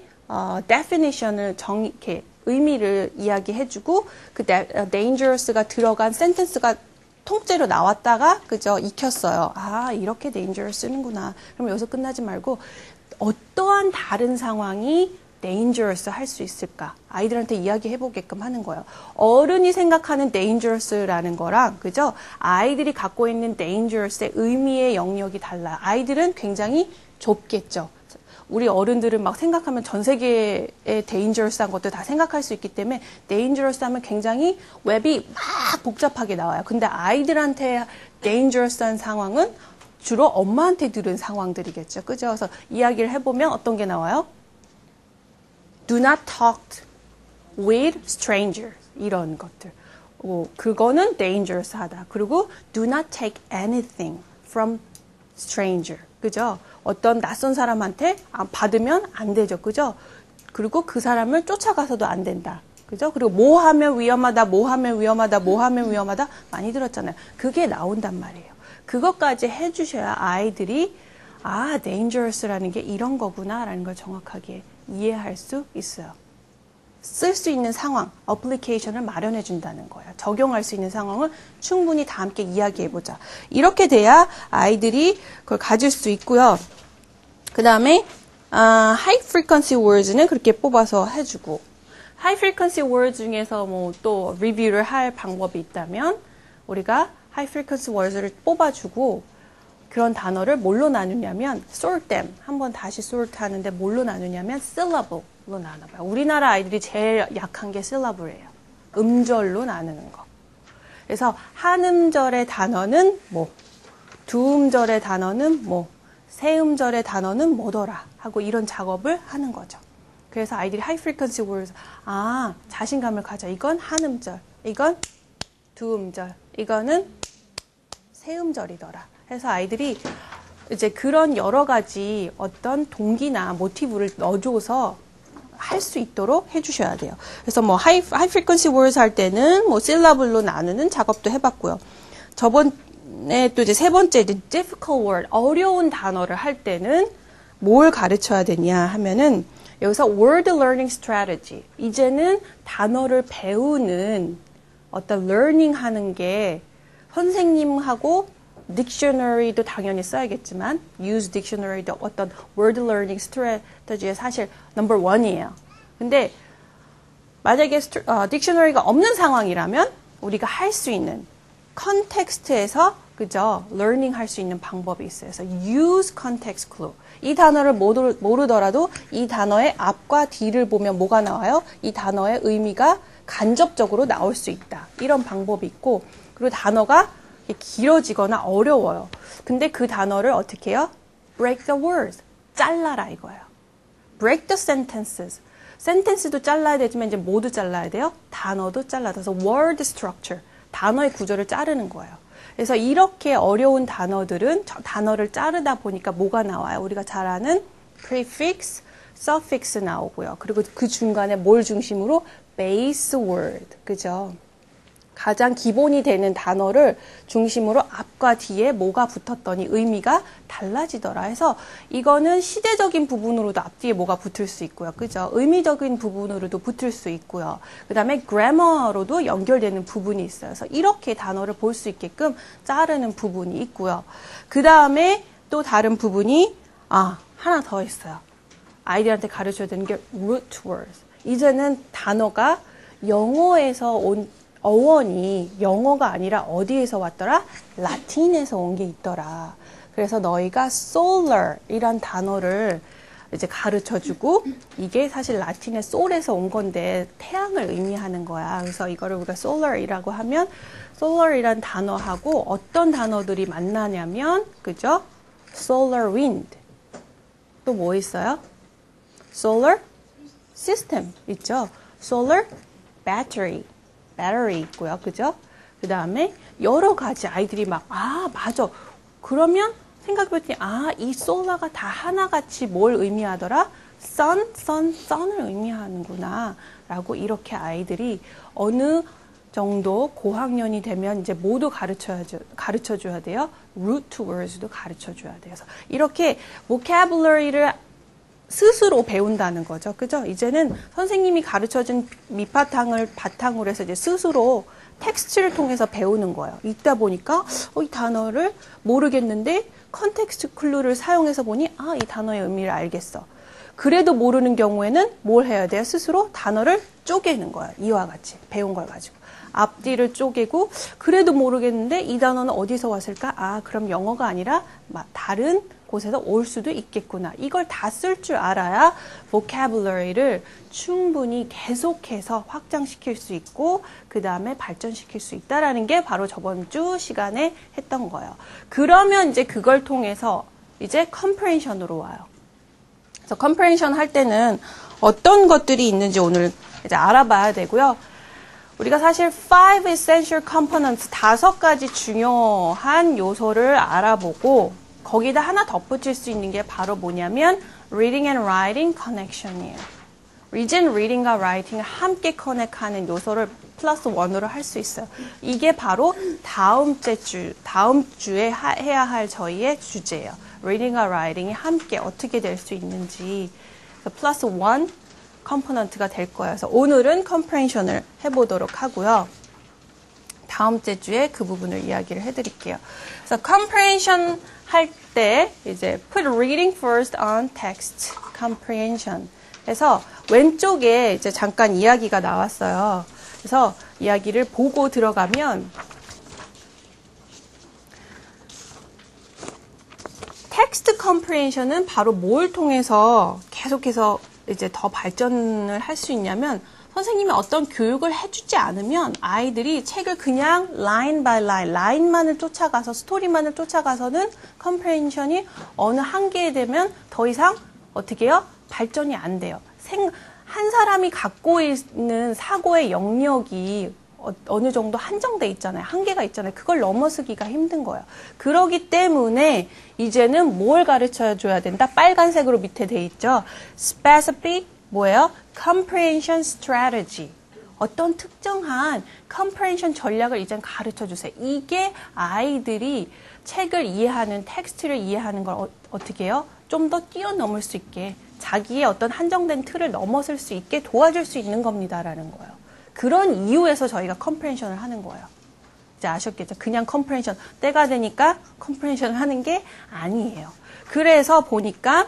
definition을 이렇게 의미를 이야기해주고 그 dangerous가 들어간 센텐스가 통째로 나왔다가 그죠 익혔어요. 아 이렇게 dangerous 쓰는구나. 그럼 여기서 끝나지 말고 어떠한 다른 상황이 dangerous 할 수 있을까? 아이들한테 이야기해보게끔 하는 거예요. 어른이 생각하는 dangerous라는 거랑, 그죠? 아이들이 갖고 있는 dangerous의 의미의 영역이 달라요. 아이들은 굉장히 좁겠죠. 우리 어른들은 막 생각하면 전 세계의 dangerous한 것도 다 생각할 수 있기 때문에 dangerous 하면 굉장히 웹이 막 복잡하게 나와요. 근데 아이들한테 dangerous한 상황은 주로 엄마한테 들은 상황들이겠죠. 그죠? 그래서 이야기를 해보면 어떤 게 나와요? Do not talk with strangers. 이런 것들. 그거는 dangerous 하다. 그리고 do not take anything from stranger. 그죠? 어떤 낯선 사람한테 받으면 안 되죠. 그죠? 그리고 그 사람을 쫓아가서도 안 된다. 그죠? 그리고 뭐 하면 위험하다, 뭐 하면 위험하다, 뭐 하면 위험하다. 많이 들었잖아요. 그게 나온단 말이에요. 그것까지 해주셔야 아이들이 dangerous라는 게 이런 거구나라는 걸 정확하게 이해할 수 있어요. 쓸 수 있는 상황, 어플리케이션을 마련해 준다는 거예요. 적용할 수 있는 상황을 충분히 다 함께 이야기해 보자. 이렇게 돼야 아이들이 그걸 가질 수 있고요. 그 다음에 high frequency words는 그렇게 뽑아서 해주고 high frequency words 중에서 뭐 또 리뷰를 할 방법이 있다면 우리가 high frequency words를 뽑아주고 그런 단어를 뭘로 나누냐면 sort them. 한번 다시 sort 하는데 뭘로 나누냐면 syllable로 나눠봐요. 우리나라 아이들이 제일 약한 게 syllable예요. 음절로 나누는 거. 그래서 한 음절의 단어는 뭐, 두 음절의 단어는 뭐, 세 음절의 단어는 뭐더라 하고 이런 작업을 하는 거죠. 그래서 아이들이 high frequency words 자신감을 가져. 이건 한 음절, 이건 두 음절, 이거는 세 음절이더라. 해서 아이들이 이제 그런 여러 가지 어떤 동기나 모티브를 넣어줘서 할 수 있도록 해주셔야 돼요. 그래서 뭐 high frequency words 할 때는 뭐 syllable로 나누는 작업도 해봤고요. 저번에 또 이제 세 번째 이제 difficult word, 어려운 단어를 할 때는 뭘 가르쳐야 되냐 하면은 여기서 word learning strategy. 이제는 단어를 배우는 어떤 learning 하는 게 선생님하고 딕셔너리도 당연히 써야겠지만 use 딕셔너리도 어떤 word learning strategy의 사실 넘버 원이에요. 근데 만약에 딕셔너리가 없는 상황이라면 우리가 할 수 있는 컨텍스트에서 그죠? learning 할 수 있는 방법이 있어요. 그래서 use context clue. 이 단어를 모르더라도 이 단어의 앞과 뒤를 보면 뭐가 나와요? 이 단어의 의미가 간접적으로 나올 수 있다. 이런 방법이 있고 그리고 단어가 길어지거나 어려워요. 근데 그 단어를 어떻게 해요? break the words. 잘라라 이거예요. break the sentences. 센텐스도 잘라야 되지만 이제 모두 잘라야 돼요. 단어도 잘라야 돼서 word structure. 단어의 구조를 자르는 거예요. 그래서 이렇게 어려운 단어들은 단어를 자르다 보니까 뭐가 나와요? 우리가 잘 아는 prefix, suffix 나오고요. 그리고 그 중간에 뭘 중심으로? base word. 그죠? 가장 기본이 되는 단어를 중심으로 앞과 뒤에 뭐가 붙었더니 의미가 달라지더라 해서 이거는 시대적인 부분으로도 앞뒤에 뭐가 붙을 수 있고요. 그죠? 의미적인 부분으로도 붙을 수 있고요. 그 다음에 그래머로도 연결되는 부분이 있어요. 그래서 이렇게 단어를 볼 수 있게끔 자르는 부분이 있고요. 그 다음에 또 다른 부분이 하나 더 있어요. 아이들한테 가르쳐야 되는 게 root words. 이제는 단어가 영어에서 온 어원이 영어가 아니라 어디에서 왔더라? 라틴에서 온 게 있더라. 그래서 너희가 solar 이란 단어를 이제 가르쳐주고 이게 사실 라틴의 sol에서 온 건데 태양을 의미하는 거야. 그래서 이거를 우리가 solar이라고 하면 solar이란 단어하고 어떤 단어들이 만나냐면 그죠? solar wind. 또 뭐 있어요? solar system 있죠? solar battery. battery 있고요. 그죠? 그 다음에 여러 가지 아이들이 막 맞아. 그러면 생각해봤더니 이 솔라가 다 하나같이 뭘 의미하더라? sun을 의미하는구나 라고 이렇게 아이들이 어느 정도 고학년이 되면 이제 모두 가르쳐줘야 돼요. root words도 가르쳐줘야 돼요. 그래서 이렇게 vocabulary를 스스로 배운다는 거죠. 그죠? 이제는 선생님이 가르쳐준 밑바탕을 바탕으로 해서 이제 스스로 텍스트를 통해서 배우는 거예요. 읽다 보니까 이 단어를 모르겠는데 컨텍스트 클루를 사용해서 보니 이 단어의 의미를 알겠어. 그래도 모르는 경우에는 뭘 해야 돼요? 스스로 단어를 쪼개는 거예요. 이와 같이 배운 걸 가지고. 앞뒤를 쪼개고 그래도 모르겠는데 이 단어는 어디서 왔을까? 그럼 영어가 아니라 다른 곳에서 올 수도 있겠구나. 이걸 다 쓸 줄 알아야 vocabulary를 충분히 계속해서 확장시킬 수 있고 그 다음에 발전시킬 수 있다라는 게 바로 저번 주 시간에 했던 거예요. 그러면 이제 그걸 통해서 이제 comprehension으로 와요. 그래서 comprehension 할 때는 어떤 것들이 있는지 오늘 이제 알아봐야 되고요. 우리가 사실 5 essential components, 5가지 중요한 요소를 알아보고 거기다 하나 덧붙일 수 있는 게 바로 뭐냐면 reading and writing connection이에요. reading과 writing을 함께 커넥하는 요소를 플러스 1으로 할 수 있어요. 이게 바로 다음 주에 해야 할 저희의 주제예요. reading과 writing이 함께 어떻게 될 수 있는지 플러스 1 컴포넌트가 될 거예요. 그래서 오늘은 comprehension을 해보도록 하고요. 다음 주에 그 부분을 이야기를 해드릴게요. 그래서 comprehension 할 때 이제 put reading first on text comprehension. 그래서 왼쪽에 이제 잠깐 이야기가 나왔어요. 그래서 이야기를 보고 들어가면 텍스트 comprehension은 바로 뭘 통해서 계속해서 이제 더 발전을 할 수 있냐면 선생님이 어떤 교육을 해주지 않으면 아이들이 책을 그냥 line by line, 라인만을 쫓아가서 스토리만을 쫓아가서는 comprehension이 어느 한계에 되면 더 이상 어떻게 해요? 발전이 안 돼요. 한 사람이 갖고 있는 사고의 영역이 어느 정도 한정돼 있잖아요. 한계가 있잖아요. 그걸 넘어서기가 힘든 거예요. 그러기 때문에 이제는 뭘 가르쳐 줘야 된다? 빨간색으로 밑에 돼 있죠. specific 뭐예요? comprehension strategy. 어떤 특정한 comprehension 전략을 이젠 가르쳐 주세요. 이게 아이들이 책을 이해하는, 텍스트를 이해하는 걸 어떻게 해요? 좀 더 뛰어넘을 수 있게 자기의 어떤 한정된 틀을 넘어설 수 있게 도와줄 수 있는 겁니다라는 거예요. 그런 이유에서 저희가 comprehension을 하는 거예요. 이제 아셨겠죠? 그냥 comprehension, 때가 되니까 comprehension을 하는 게 아니에요. 그래서 보니까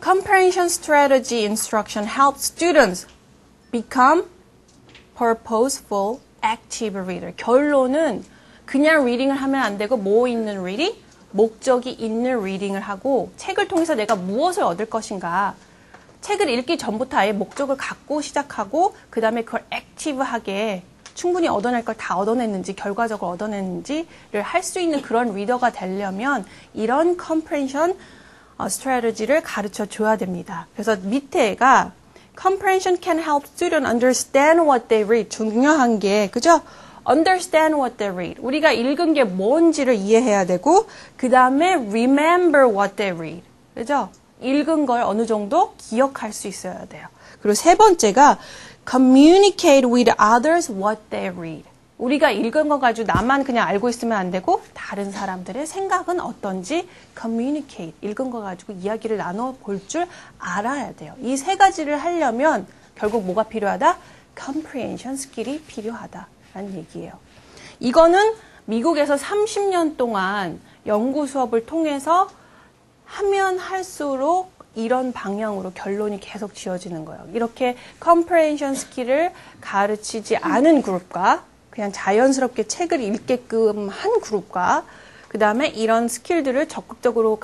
comprehension strategy instruction helps students become purposeful, active reader. 결론은 그냥 리딩을 하면 안 되고 뭐 있는 리딩? 목적이 있는 리딩을 하고 책을 통해서 내가 무엇을 얻을 것인가. 책을 읽기 전부터 아예 목적을 갖고 시작하고 그 다음에 그걸 액티브하게 충분히 얻어낼 걸 다 얻어냈는지 결과적으로 얻어냈는지를 할 수 있는 그런 리더가 되려면 이런 comprehension strategy를 가르쳐 줘야 됩니다. 그래서 밑에가 comprehension can help students understand what they read. 중요한 게 그죠? understand what they read. 우리가 읽은 게 뭔지를 이해해야 되고 그 다음에 remember what they read. 그죠? 읽은 걸 어느 정도 기억할 수 있어야 돼요. 그리고 세 번째가 communicate with others what they read. 우리가 읽은 거 가지고 나만 그냥 알고 있으면 안 되고 다른 사람들의 생각은 어떤지 communicate, 읽은 거 가지고 이야기를 나눠볼 줄 알아야 돼요. 이 세 가지를 하려면 결국 뭐가 필요하다? comprehension 스킬이 필요하다라는 얘기예요. 이거는 미국에서 30년 동안 연구 수업을 통해서 하면 할수록 이런 방향으로 결론이 계속 지어지는 거예요. 이렇게 comprehension 스킬을 가르치지 않은 그룹과 그냥 자연스럽게 책을 읽게끔 한 그룹과 그 다음에 이런 스킬들을 적극적으로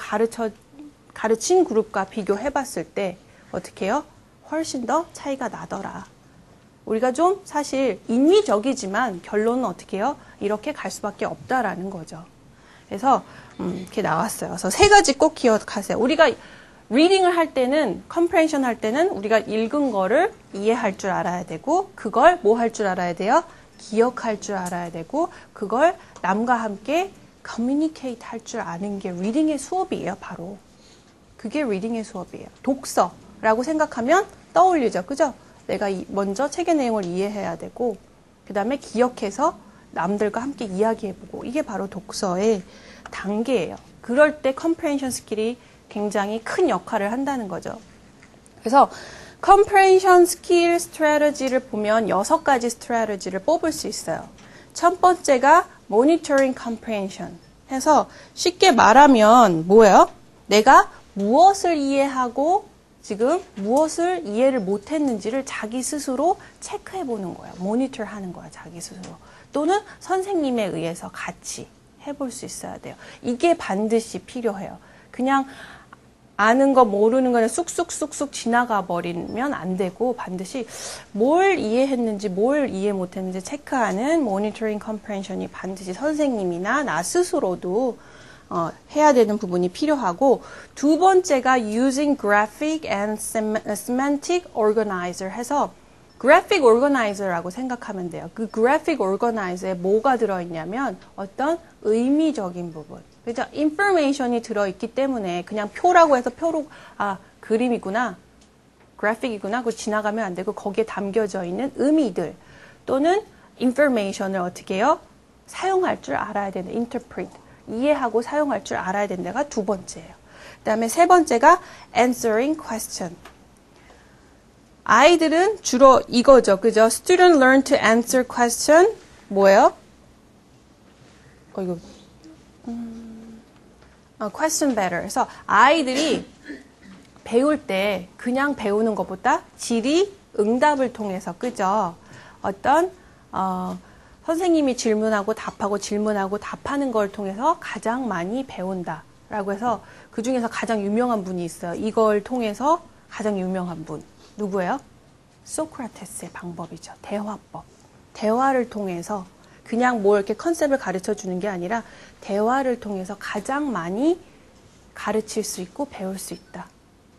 가르친 그룹과 비교해 봤을 때 어떻게 해요? 훨씬 더 차이가 나더라. 우리가 좀 사실 인위적이지만 결론은 어떻게 해요? 이렇게 갈 수밖에 없다라는 거죠. 그래서 이렇게 나왔어요. 그래서 세 가지 꼭 기억하세요. 우리가 리딩을 할 때는, comprehension 할 때는 우리가 읽은 거를 이해할 줄 알아야 되고 그걸 뭐 할 줄 알아야 돼요? 기억할 줄 알아야 되고 그걸 남과 함께 communicate 할 줄 아는 게 리딩의 수업이에요, 바로. 그게 리딩의 수업이에요. 독서라고 생각하면 떠올리죠. 그죠? 내가 먼저 책의 내용을 이해해야 되고 그 다음에 기억해서 남들과 함께 이야기해보고 이게 바로 독서의 단계예요. 그럴 때 comprehension 스킬이 굉장히 큰 역할을 한다는 거죠. 그래서 comprehension skill strategy를 보면 6가지 strategy를 뽑을 수 있어요. 첫 번째가 monitoring comprehension 해서 쉽게 말하면 뭐예요? 내가 무엇을 이해하고 지금 무엇을 이해를 못했는지를 자기 스스로 체크해 보는 거예요. 모니터 하는 거야, 자기 스스로. 또는 선생님에 의해서 같이 해볼 수 있어야 돼요. 이게 반드시 필요해요. 그냥 아는 거 모르는 거는 쑥쑥쑥쑥 지나가 버리면 안 되고 반드시 뭘 이해했는지 뭘 이해 못했는지 체크하는 모니터링 컴프레hension이 반드시 선생님이나 나 스스로도 해야 되는 부분이 필요하고 두 번째가 using graphic and semantic organizer 해서 graphic organizer라고 생각하면 돼요. 그 graphic organizer에 뭐가 들어있냐면 어떤 의미적인 부분. 그죠? information이 들어있기 때문에 그냥 표라고 해서 표로 그림이구나, 그래픽이구나 그거 지나가면 안 되고 거기에 담겨져 있는 의미들 또는 information을 어떻게 해요? 사용할 줄 알아야 되는 interpret. 이해하고 사용할 줄 알아야 된다가 두 번째예요. 그 다음에 세 번째가 answering question. 아이들은 주로 이거죠. 그죠? Student learn to answer question. 뭐예요? 이거. question better. 그래서 아이들이 배울 때 그냥 배우는 것보다 질의 응답을 통해서, 그죠? 어떤, 선생님이 질문하고 답하고 질문하고 답하는 걸 통해서 가장 많이 배운다라고 해서 그 중에서 가장 유명한 분이 있어요. 이걸 통해서 가장 유명한 분. 누구예요? 소크라테스의 방법이죠. 대화법. 대화를 통해서 그냥 뭐 이렇게 컨셉을 가르쳐 주는 게 아니라 대화를 통해서 가장 많이 가르칠 수 있고 배울 수 있다.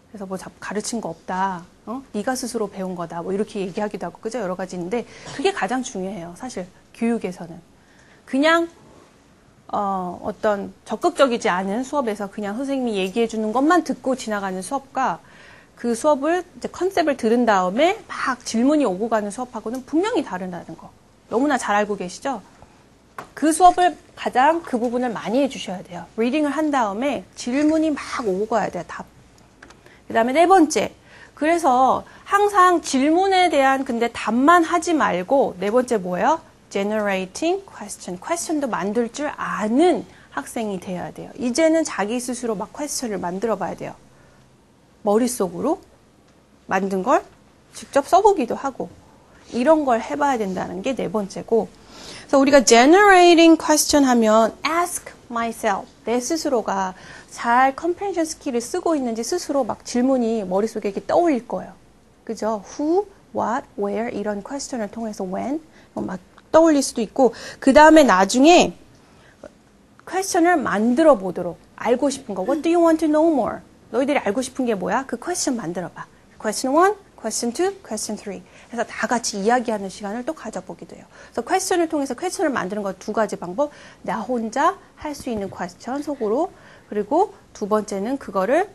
그래서 뭐 가르친 거 없다. 네가 스스로 배운 거다. 뭐 이렇게 얘기하기도 하고, 그죠? 여러 가지 있는데 그게 가장 중요해요. 사실 교육에서는. 그냥 어떤 적극적이지 않은 수업에서 그냥 선생님이 얘기해 주는 것만 듣고 지나가는 수업과 그 수업을 이제 컨셉을 들은 다음에 막 질문이 오고 가는 수업하고는 분명히 다르다는 거. 너무나 잘 알고 계시죠? 그 수업을 가장 그 부분을 많이 해주셔야 돼요. 리딩을 한 다음에 질문이 막 오고 가야 돼요. 답. 그 다음에 네 번째. 그래서 항상 질문에 대한 근데 답만 하지 말고 네 번째 뭐예요? generating question. question도 만들 줄 아는 학생이 돼야 돼요. 이제는 자기 스스로 막 question을 만들어 봐야 돼요. 머릿속으로 만든 걸 직접 써보기도 하고 이런 걸 해봐야 된다는 게 네 번째고, 그래서 우리가 generating question 하면 ask myself, 내 스스로가 잘 comprehension 스킬을 쓰고 있는지 스스로 막 질문이 머릿속에 이렇게 떠올릴 거예요. 그죠? who, what, where 이런 question을 통해서 when 막 떠올릴 수도 있고, 그 다음에 나중에 question을 만들어 보도록 알고 싶은 거 what do you want to know more? 너희들이 알고 싶은 게 뭐야? 그 question 만들어봐. question 1, question 2, question 3 해서 다 같이 이야기하는 시간을 또 가져보기도 해요. 그래서 question을 통해서 question을 만드는 거 두 가지 방법. 나 혼자 할 수 있는 question 속으로, 그리고 두 번째는 그거를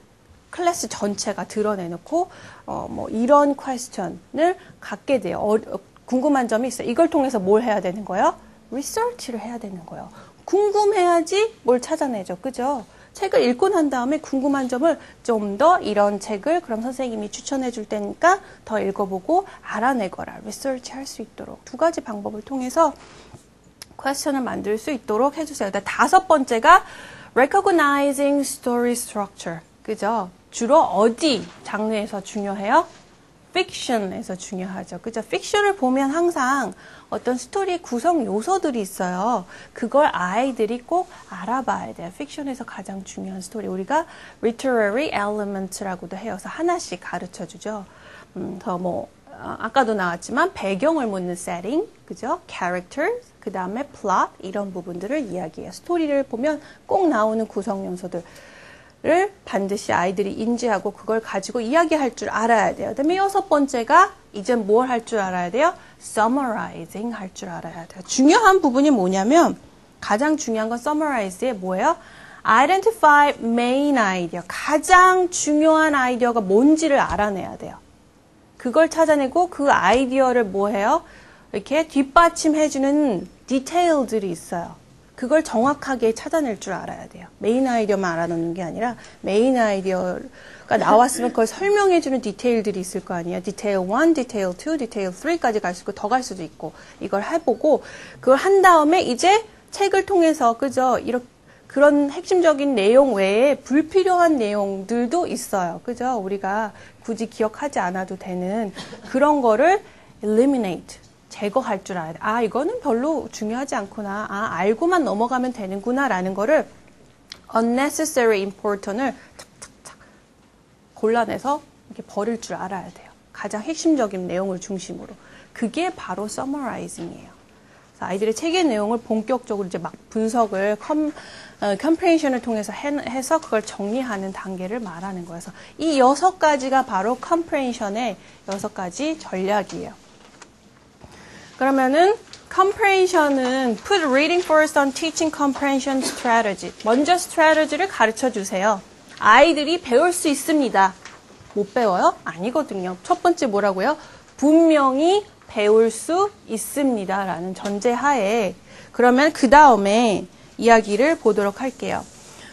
클래스 전체가 드러내놓고 뭐 이런 question을 갖게 돼요. 궁금한 점이 있어요. 이걸 통해서 뭘 해야 되는 거예요? research를 해야 되는 거예요. 궁금해야지 뭘 찾아내죠. 그죠? 책을 읽고 난 다음에 궁금한 점을 좀 더 이런 책을 그럼 선생님이 추천해 줄 테니까 더 읽어보고 알아내거라. 리서치 할 수 있도록 두 가지 방법을 통해서 퀘스천을 만들 수 있도록 해주세요. 다섯 번째가 recognizing story structure. 그죠? 주로 어디 장르에서 중요해요? 픽션에서 중요하죠. 그죠? 픽션을 보면 항상 어떤 스토리의 구성 요소들이 있어요. 그걸 아이들이 꼭 알아봐야 돼요. 픽션에서 가장 중요한 스토리. 우리가 literary element라고도 해요. 그래서 하나씩 가르쳐 주죠. 더 뭐, 아까도 나왔지만 배경을 묻는 setting, 그죠? characters, 그 다음에 plot, 이런 부분들을 이야기해요. 스토리를 보면 꼭 나오는 구성 요소들. 를 반드시 아이들이 인지하고 그걸 가지고 이야기할 줄 알아야 돼요. 그다음에 여섯 번째가 이제 뭘 할 줄 알아야 돼요? summarizing 할 줄 알아야 돼요. 중요한 부분이 뭐냐면 가장 중요한 건 summarize의 뭐예요? identify main idea. 가장 중요한 아이디어가 뭔지를 알아내야 돼요. 그걸 찾아내고 그 아이디어를 뭐 해요? 이렇게 뒷받침해주는 디테일들이 있어요. 그걸 정확하게 찾아낼 줄 알아야 돼요. 메인 아이디어만 알아놓는 게 아니라 메인 아이디어가 나왔으면 그걸 설명해주는 디테일들이 있을 거 아니에요. 디테일 1, 디테일 2, 디테일 3까지 갈 수 있고 더 갈 수도 있고 이걸 해보고 그걸 한 다음에 이제 책을 통해서 그죠? 이렇게 그런 핵심적인 내용 외에 불필요한 내용들도 있어요. 그죠? 우리가 굳이 기억하지 않아도 되는 그런 거를 eliminate, 제거할 줄 알아야 돼. 아, 이거는 별로 중요하지 않구나. 아, 알고만 넘어가면 되는구나. 라는 거를 unnecessary important을 탁탁탁 골라내서 이렇게 버릴 줄 알아야 돼요. 가장 핵심적인 내용을 중심으로. 그게 바로 summarizing이에요. 아이들의 책의 내용을 본격적으로 이제 막 분석을 컴프레hension을 통해서 해서 그걸 정리하는 단계를 말하는 거예요. 그래서 이 6가지가 바로 컴프레hension의 6가지 전략이에요. 그러면은 comprehension은 put reading first on teaching comprehension strategy. 먼저 strategy를 가르쳐 주세요. 아이들이 배울 수 있습니다. 못 배워요? 아니거든요. 첫 번째 뭐라고요? 분명히 배울 수 있습니다. 라는 전제하에 그러면 그 다음에 이야기를 보도록 할게요.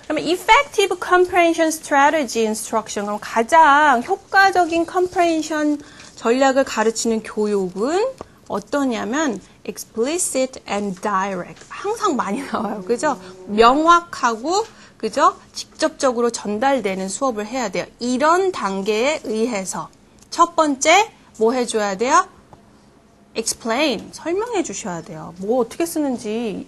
그러면 effective comprehension strategy instruction. 그럼 가장 효과적인 comprehension 전략을 가르치는 교육은 어떠냐면 explicit and direct. 항상 많이 나와요. 그죠? 명확하고 그죠? 직접적으로 전달되는 수업을 해야 돼요. 이런 단계에 의해서 첫 번째 뭐 해줘야 돼요? explain, 설명해 주셔야 돼요. 뭐 어떻게 쓰는지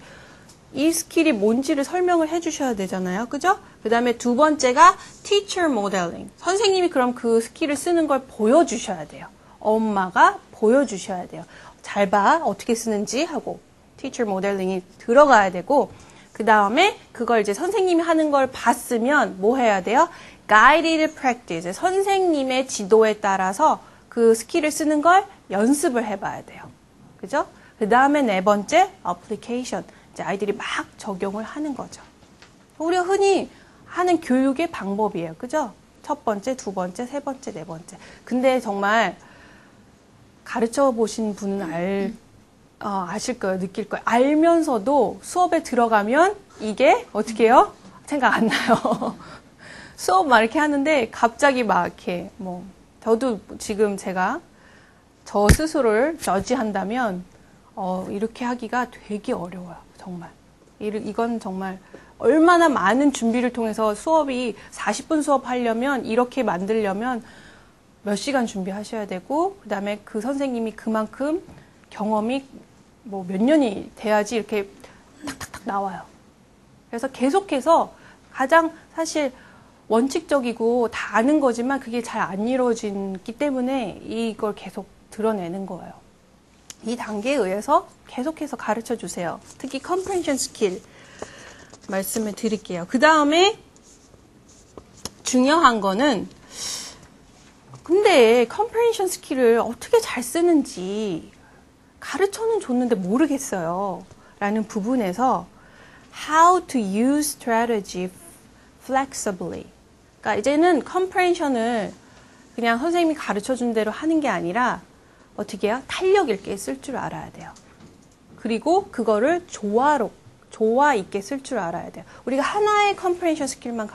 이 스킬이 뭔지를 설명을 해 주셔야 되잖아요. 그죠? 그 다음에 두 번째가 teacher modeling. 선생님이 그럼 그 스킬을 쓰는 걸 보여주셔야 돼요. 엄마가 보여주셔야 돼요. 잘 봐, 어떻게 쓰는지 하고 teacher modeling이 들어가야 되고 그 다음에 그걸 이제 선생님이 하는 걸 봤으면 뭐 해야 돼요? guided practice. 선생님의 지도에 따라서 그 스킬을 쓰는 걸 연습을 해봐야 돼요. 그죠? 그 다음에 네 번째, application. 이제 아이들이 막 적용을 하는 거죠. 우리가 흔히 하는 교육의 방법이에요. 그죠? 첫 번째, 두 번째, 세 번째, 네 번째. 근데 정말 가르쳐 보신 분은 아실 거예요. 느낄 거예요. 알면서도 수업에 들어가면 이게 어떻게 해요? 생각 안 나요. 수업 막 이렇게 하는데 갑자기 막 이렇게 저도 지금 제가 저 스스로를 저지한다면 이렇게 하기가 되게 어려워요. 정말. 이건 정말 얼마나 많은 준비를 통해서 수업이 40분 수업하려면 이렇게 만들려면 몇 시간 준비하셔야 되고 그 다음에 그 선생님이 그만큼 경험이 몇 년이 돼야지 이렇게 탁탁탁 나와요. 그래서 계속해서 가장 사실 원칙적이고 다 아는 거지만 그게 잘 안 이루어지기 때문에 이걸 계속 드러내는 거예요. 이 단계에 의해서 계속해서 가르쳐 주세요. 특히 comprehension skill 말씀을 드릴게요. 그 다음에 중요한 거는 근데 comprehension skill을 어떻게 잘 쓰는지 가르쳐는 줬는데 모르겠어요. 라는 부분에서 how to use strategy flexibly. 그러니까 이제는 comprehension을 그냥 선생님이 가르쳐준 대로 하는 게 아니라 어떻게 해요? 탄력 있게 쓸 줄 알아야 돼요. 그리고 그거를 조화 있게 쓸 줄 알아야 돼요. 우리가 하나의 comprehension 스킬만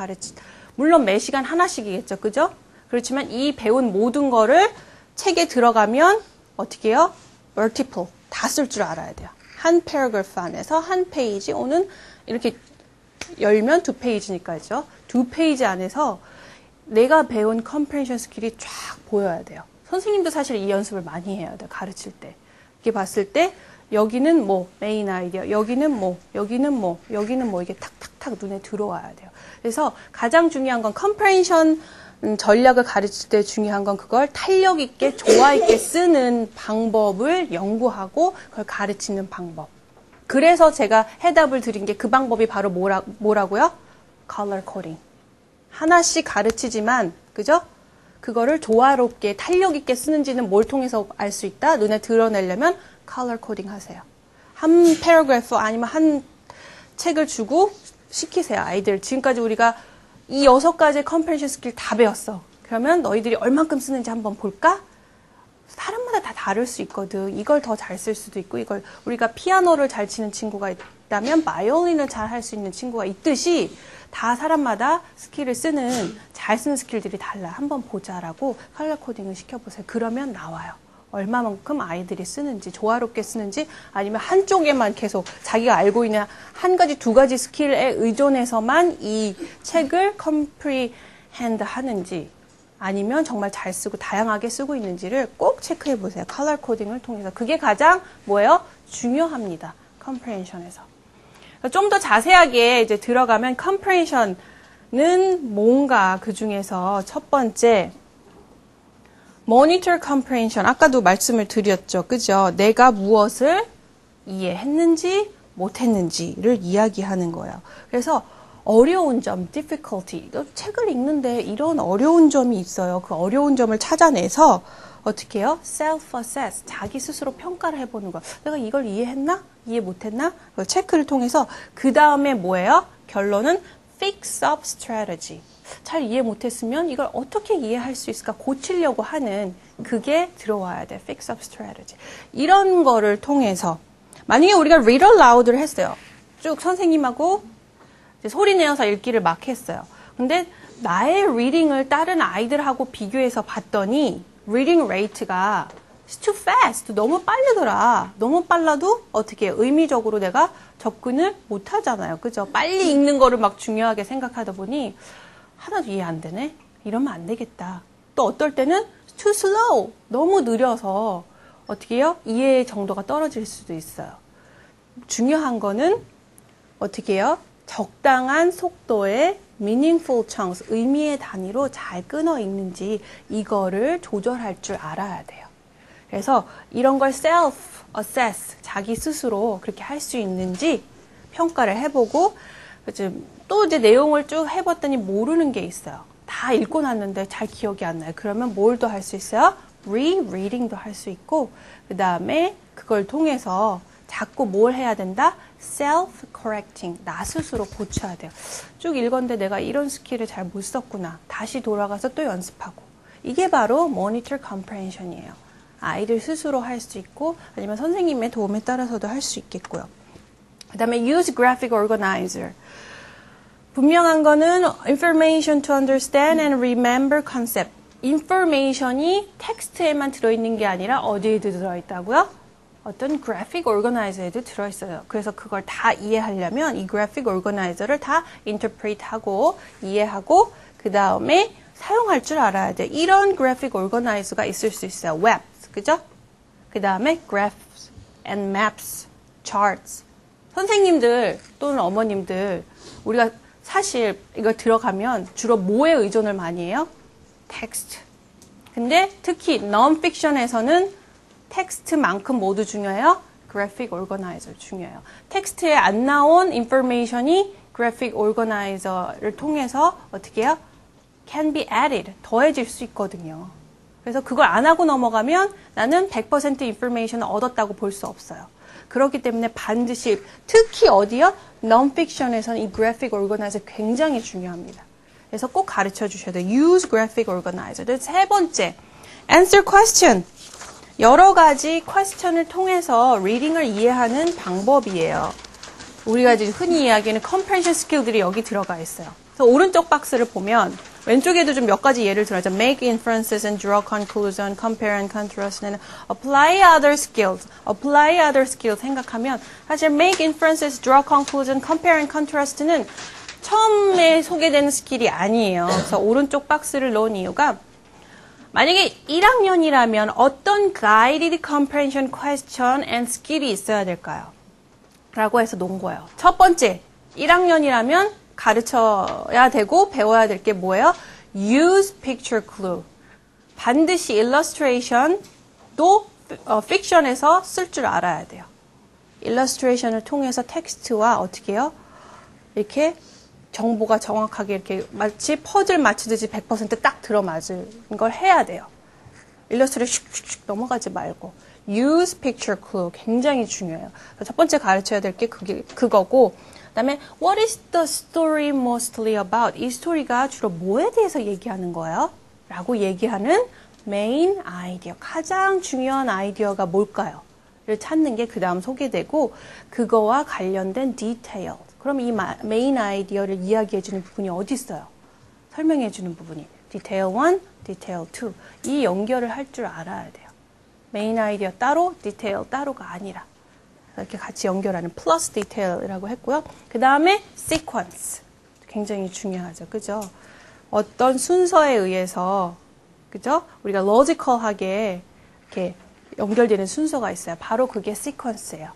물론 매 시간 하나씩이겠죠. 그죠? 그렇지만 이 배운 모든 거를 책에 들어가면 어떻게 해요? multiple. 다 쓸 줄 알아야 돼요. 한 paragraph 안에서 한 페이지, 오는 이렇게 열면 2페이지니까요. 2페이지 안에서 내가 배운 comprehension 스킬이 쫙 보여야 돼요. 선생님도 사실 이 연습을 많이 해야 돼요. 가르칠 때. 이렇게 봤을 때 여기는 메인 아이디어, 여기는 여기는 이게 탁탁탁 눈에 들어와야 돼요. 그래서 가장 중요한 건 comprehension 전략을 가르칠 때 중요한 건 그걸 탄력 있게, 조화 있게 쓰는 방법을 연구하고 그걸 가르치는 방법. 그래서 제가 해답을 드린 게 그 방법이 바로 뭐라고요? color coding. 하나씩 가르치지만, 그죠? 그거를 조화롭게, 탄력 있게 쓰는지는 뭘 통해서 알 수 있다? 눈에 드러내려면 color coding 하세요. 한 paragraph 아니면 한 책을 주고 시키세요. 아이들. 지금까지 우리가 이 6가지의 컴프레hen션 스킬 다 배웠어. 그러면 너희들이 얼만큼 쓰는지 한번 볼까? 사람마다 다 다를 수 있거든. 이걸 더 잘 쓸 수도 있고, 이걸 우리가 피아노를 잘 치는 친구가 있다면 바이올린을 잘 할 수 있는 친구가 있듯이 다 사람마다 스킬을 잘 쓰는 스킬들이 달라. 한번 보자라고 컬러 코딩을 시켜보세요. 그러면 나와요. 얼마만큼 아이들이 쓰는지, 조화롭게 쓰는지, 아니면 한쪽에만 계속 자기가 알고 있는 한 가지, 두 가지 스킬에 의존해서만 이 책을 컴프리헨드 하는지, 아니면 정말 잘 쓰고 다양하게 쓰고 있는지를 꼭 체크해 보세요. 컬러 코딩을 통해서. 그게 가장 뭐예요? 중요합니다. 컴프레hension에서. 좀 더 자세하게 이제 들어가면 컴프레hension은 뭔가 그 중에서 첫 번째 monitor comprehension. 아까도 말씀을 드렸죠. 그죠? 내가 무엇을 이해했는지 못했는지를 이야기하는 거예요. 그래서 어려운 점, difficulty. 책을 읽는데 이런 어려운 점이 있어요. 그 어려운 점을 찾아내서 어떻게 해요? self-assess. 자기 스스로 평가를 해보는 거예요. 내가 이걸 이해했나? 이해 못했나? 체크를 통해서 그 다음에 뭐예요? 결론은 fix up strategy. 잘 이해 못했으면 이걸 어떻게 이해할 수 있을까? 고치려고 하는 그게 들어와야 돼. fix up strategy. 이런 거를 통해서 만약에 우리가 read aloud를 했어요. 쭉 선생님하고 소리 내어서 읽기를 막 했어요. 근데 나의 리딩을 다른 아이들하고 비교해서 봤더니 리딩 레이트가 too fast. 너무 빠르더라. 너무 빨라도 어떻게 해요? 의미적으로 내가 접근을 못 하잖아요. 그죠? 빨리 읽는 거를 막 중요하게 생각하다 보니 하나도 이해 안 되네? 이러면 안 되겠다. 또 어떨 때는 too slow. 너무 느려서 어떻게 해요? 이해 정도가 떨어질 수도 있어요. 중요한 거는 어떻게 해요? 적당한 속도의 meaningful chunks, 의미의 단위로 잘 끊어 읽는지 이거를 조절할 줄 알아야 돼요. 그래서 이런 걸 self-assess, 자기 스스로 그렇게 할 수 있는지 평가를 해보고 또 이제 내용을 쭉 해봤더니 모르는 게 있어요. 다 읽고 났는데 잘 기억이 안 나요. 그러면 뭘 더 할 수 있어요? rereading도 할 수 있고 그 다음에 그걸 통해서 자꾸 뭘 해야 된다? self-correcting. 나 스스로 고쳐야 돼요. 쭉 읽었는데 내가 이런 스킬을 잘 못 썼구나. 다시 돌아가서 또 연습하고. 이게 바로 monitor comprehension이에요. 아이들 스스로 할 수 있고 아니면 선생님의 도움에 따라서도 할 수 있겠고요. 그 다음에 use graphic organizer. 분명한 거는 information to understand and remember concept. information이 텍스트에만 들어있는 게 아니라 어디에도 들어있다고요? 어떤 graphic organizer에도 들어있어요. 그래서 그걸 다 이해하려면 이 graphic organizer를 다 interpret하고 이해하고 그 다음에 사용할 줄 알아야 돼. 이런 graphic organizer가 있을 수 있어요. webs, 그죠? 그 다음에 graphs and maps, charts. 선생님들 또는 어머님들 우리가 사실 이거 들어가면 주로 뭐에 의존을 많이 해요? 텍스트. 근데 특히 non-fiction에서는 텍스트만큼 모두 중요해요? graphic organizer 중요해요. 텍스트에 안 나온 information이 graphic organizer를 통해서 어떻게 해요? can be added. 더해질 수 있거든요. 그래서 그걸 안 하고 넘어가면 나는 100% information을 얻었다고 볼 수 없어요. 그렇기 때문에 반드시 특히 어디요? non-fiction에서는 이 graphic organizer 굉장히 중요합니다. 그래서 꼭 가르쳐 주셔야 돼요. use graphic organizer. 세 번째, answer question. 여러 가지 퀘스천을 통해서 리딩을 이해하는 방법이에요. 우리가 이제 흔히 이야기하는 comprehension skill들이 여기 들어가 있어요. 그래서 오른쪽 박스를 보면 왼쪽에도 좀 몇 가지 예를 들어서 make inferences and draw conclusion, compare and contrast, and apply other skills. apply other skills 생각하면 사실 make inferences, draw conclusion, compare and contrast는 처음에 소개되는 스킬이 아니에요. 그래서 오른쪽 박스를 넣은 이유가 만약에 1학년이라면 어떤 guided comprehension question and skill이 있어야 될까요? 라고 해서 놓은 거예요. 첫 번째, 1학년이라면 가르쳐야 되고 배워야 될 게 뭐예요? use picture clue. 반드시 illustration도 fiction에서 쓸 줄 알아야 돼요. illustration을 통해서 텍스트와 어떻게 해요? 이렇게 정보가 정확하게 이렇게 마치 퍼즐 맞추듯이 100% 딱 들어맞은 걸 해야 돼요. 일러스트레이션 슉슉슉 넘어가지 말고 use picture clue 굉장히 중요해요. 첫 번째 가르쳐야 될 게 그거고 그다음에 what is the story mostly about? 이 스토리가 주로 뭐에 대해서 얘기하는 거예요? 라고 얘기하는 메인 아이디어, 가장 중요한 아이디어가 뭘까요? 를 찾는 게 그 다음 소개되고 그거와 관련된 디테일. 그럼 이 메인 아이디어를 이야기해주는 부분이 어디 있어요? 설명해주는 부분이 디테일 1, 디테일 2. 이 연결을 할 줄 알아야 돼요. 메인 아이디어 따로, 디테일 따로가 아니라 이렇게 같이 연결하는 플러스 디테일이라고 했고요. 그 다음에 시퀀스. 굉장히 중요하죠. 그죠? 어떤 순서에 의해서 그죠? 우리가 로지컬하게 이렇게 연결되는 순서가 있어요. 바로 그게 시퀀스예요.